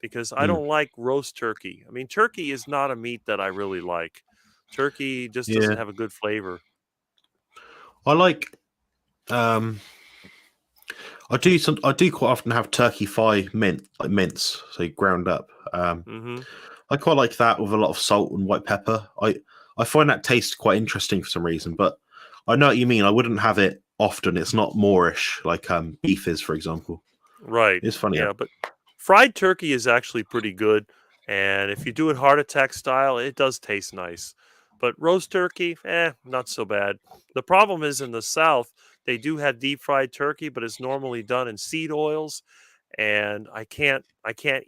because I Mm. don't like roast turkey. I mean, turkey is not a meat that I really like. Turkey just doesn't Yeah, have a good flavor. I like. Um, I do quite often have turkey thigh mince, so ground up. Mm-hmm. I quite like that with a lot of salt and white pepper. I find that taste quite interesting for some reason, but I know what you mean. I wouldn't have it often. It's not Moorish like beef is, for example. Right. It's funny. Yeah, but fried turkey is actually pretty good. And if you do it heart attack style, it does taste nice. But roast turkey, not so bad. The problem is in the South, they do have deep fried turkey, but it's normally done in seed oils, and I can't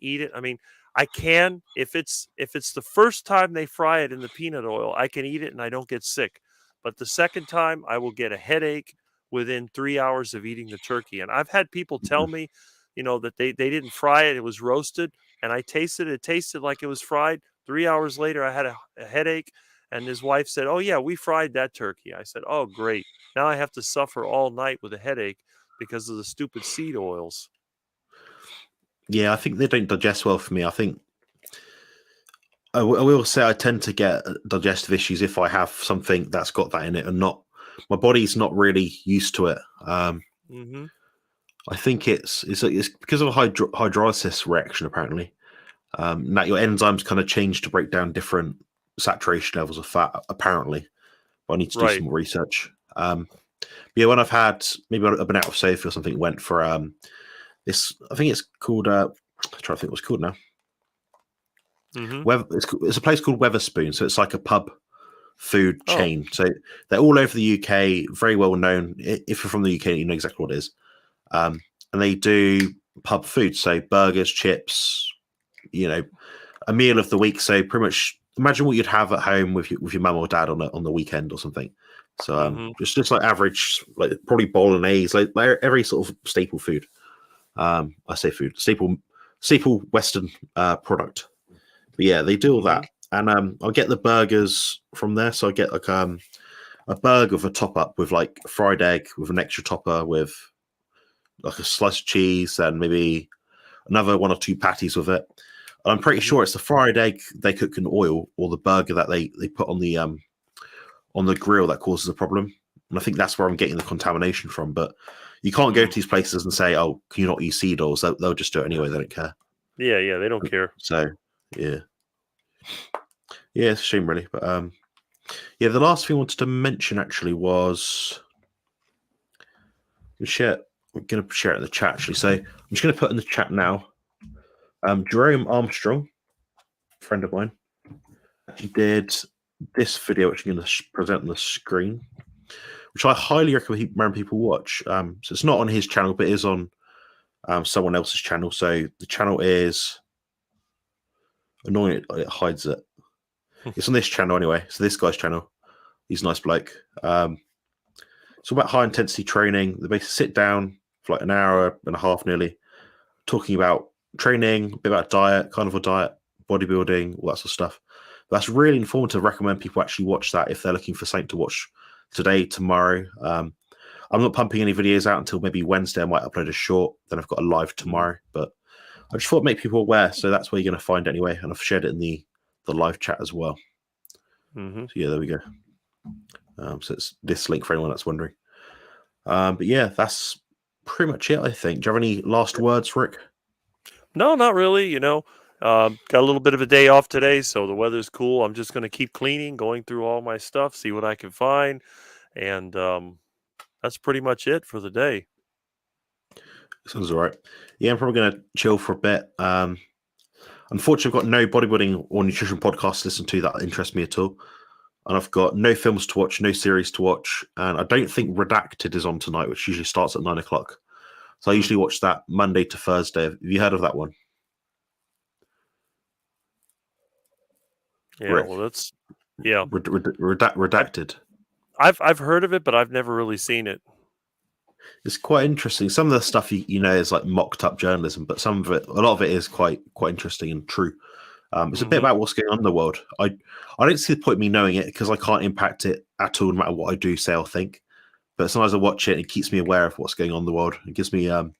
eat it. I mean, I can if it's the first time they fry it in the peanut oil, I can eat it and I don't get sick. But the second time, I will get a headache within 3 hours of eating the turkey. And I've had people tell me, that they didn't fry it; it was roasted, and I tasted it. It tasted like it was fried. 3 hours later, I had a headache, and his wife said, "Oh yeah, we fried that turkey." I said, "Oh great! Now I have to suffer all night with a headache because of the stupid seed oils." Yeah, I think they don't digest well for me. I think I will say I tend to get digestive issues if I have something that's got that in it, and not my body's not really used to it. Mm-hmm. I think it's because of a hydrolysis reaction apparently. That your enzymes kind of change to break down different saturation levels of fat apparently. But I need to do some Right. more research. Yeah, when I've had maybe I've been out of Sophie or something, went for this. I think it's called. I'm trying to think what it's called now. Mm-hmm. It's a place called Weatherspoon, so it's like a pub food Oh. chain. So they're all over the UK, very well known. If you're from the UK, you know exactly what it is. And they do pub food, so burgers, chips, a meal of the week. So pretty much imagine what you'd have at home with your mum or dad on the weekend or something. So Mm-hmm. just like average, like probably bolognese, like every sort of staple food. I say food, staple Western product. But yeah, they do all Mm-hmm. that, and I'll get the burgers from there. So I get like a burger with a top up with like fried egg with an extra topper with like a slice of cheese and maybe another one or two patties with it. And I'm pretty Mm-hmm. sure it's the fried egg they cook in oil or the burger that they put on the grill that causes a problem. And I think that's where I'm getting the contamination from. But you can't go to these places and say, "Oh, can you not use seed oils?" They'll just do it anyway. They don't care. Yeah, yeah, they don't care. So yeah, yeah, it's a shame really. But yeah, the last thing I wanted to mention actually was share. We're going to share it in the chat actually. So I'm just going to put in the chat now. Jerome Armstrong, a friend of mine, he did this video, which I'm going to present on the screen, which I highly recommend people watch. So it's not on his channel, but it is on someone else's channel. So the channel is annoying. It hides it. It's on this channel anyway. So this guy's channel. He's a nice bloke. It's all about high intensity training. They basically sit down for like an hour and a half nearly, talking about training, a bit about diet, carnivore diet, bodybuilding, all that sort of stuff. That's really informative. Recommend people actually watch that if they're looking for something to watch today, tomorrow. I'm not pumping any videos out until maybe Wednesday. I might upload a short. Then I've got a live tomorrow. But I just thought to make people aware. So that's where you're going to find it anyway. And I've shared it in the live chat as well. Mm-hmm. So yeah, there we go. So it's this link for anyone that's wondering. But yeah, that's pretty much it, I think. Do you have any last words, Rick? No, not really. Got a little bit of a day off today, so the weather's cool. I'm just going to keep cleaning, going through all my stuff, see what I can find, and that's pretty much it for the day. Sounds all right. Yeah, I'm probably going to chill for a bit. Unfortunately, I've got no bodybuilding or nutrition podcast to listen to that interest me at all. and I've got no films to watch, no series to watch, and I don't think Redacted is on tonight, which usually starts at 9 o'clock. So I usually watch that Monday to Thursday. Have you heard of that one? Yeah, Rick? well, that's Redacted. I've heard of it, but I've never really seen it. It's quite interesting. Some of the stuff you know is like mocked up journalism, but some of it, a lot of it is quite interesting and true. It's a bit about what's going on in the world. I don't see the point of me knowing it because I can't impact it at all, no matter what I do, say, or think. But sometimes I watch it and it keeps me aware of what's going on in the world. It gives me a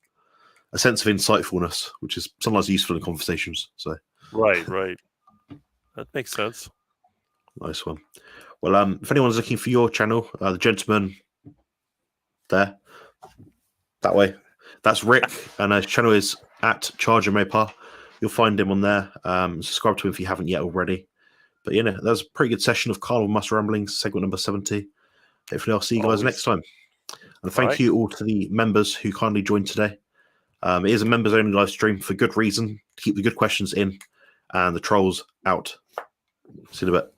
sense of insightfulness, which is sometimes useful in conversations. So right, that makes sense. Nice one. Well, if anyone's looking for your channel, the gentleman there, that way, that's Rick, and his channel is at Charger Mopar. You'll find him on there. Subscribe to him if you haven't yet already. But that was a pretty good session of Carnivore Muscle Ramblings, segment number 70. Hopefully I'll see you guys next time. And thank you all to the members who kindly joined today. It is a members only live stream for good reason, to keep the good questions in and the trolls out. See you in a bit.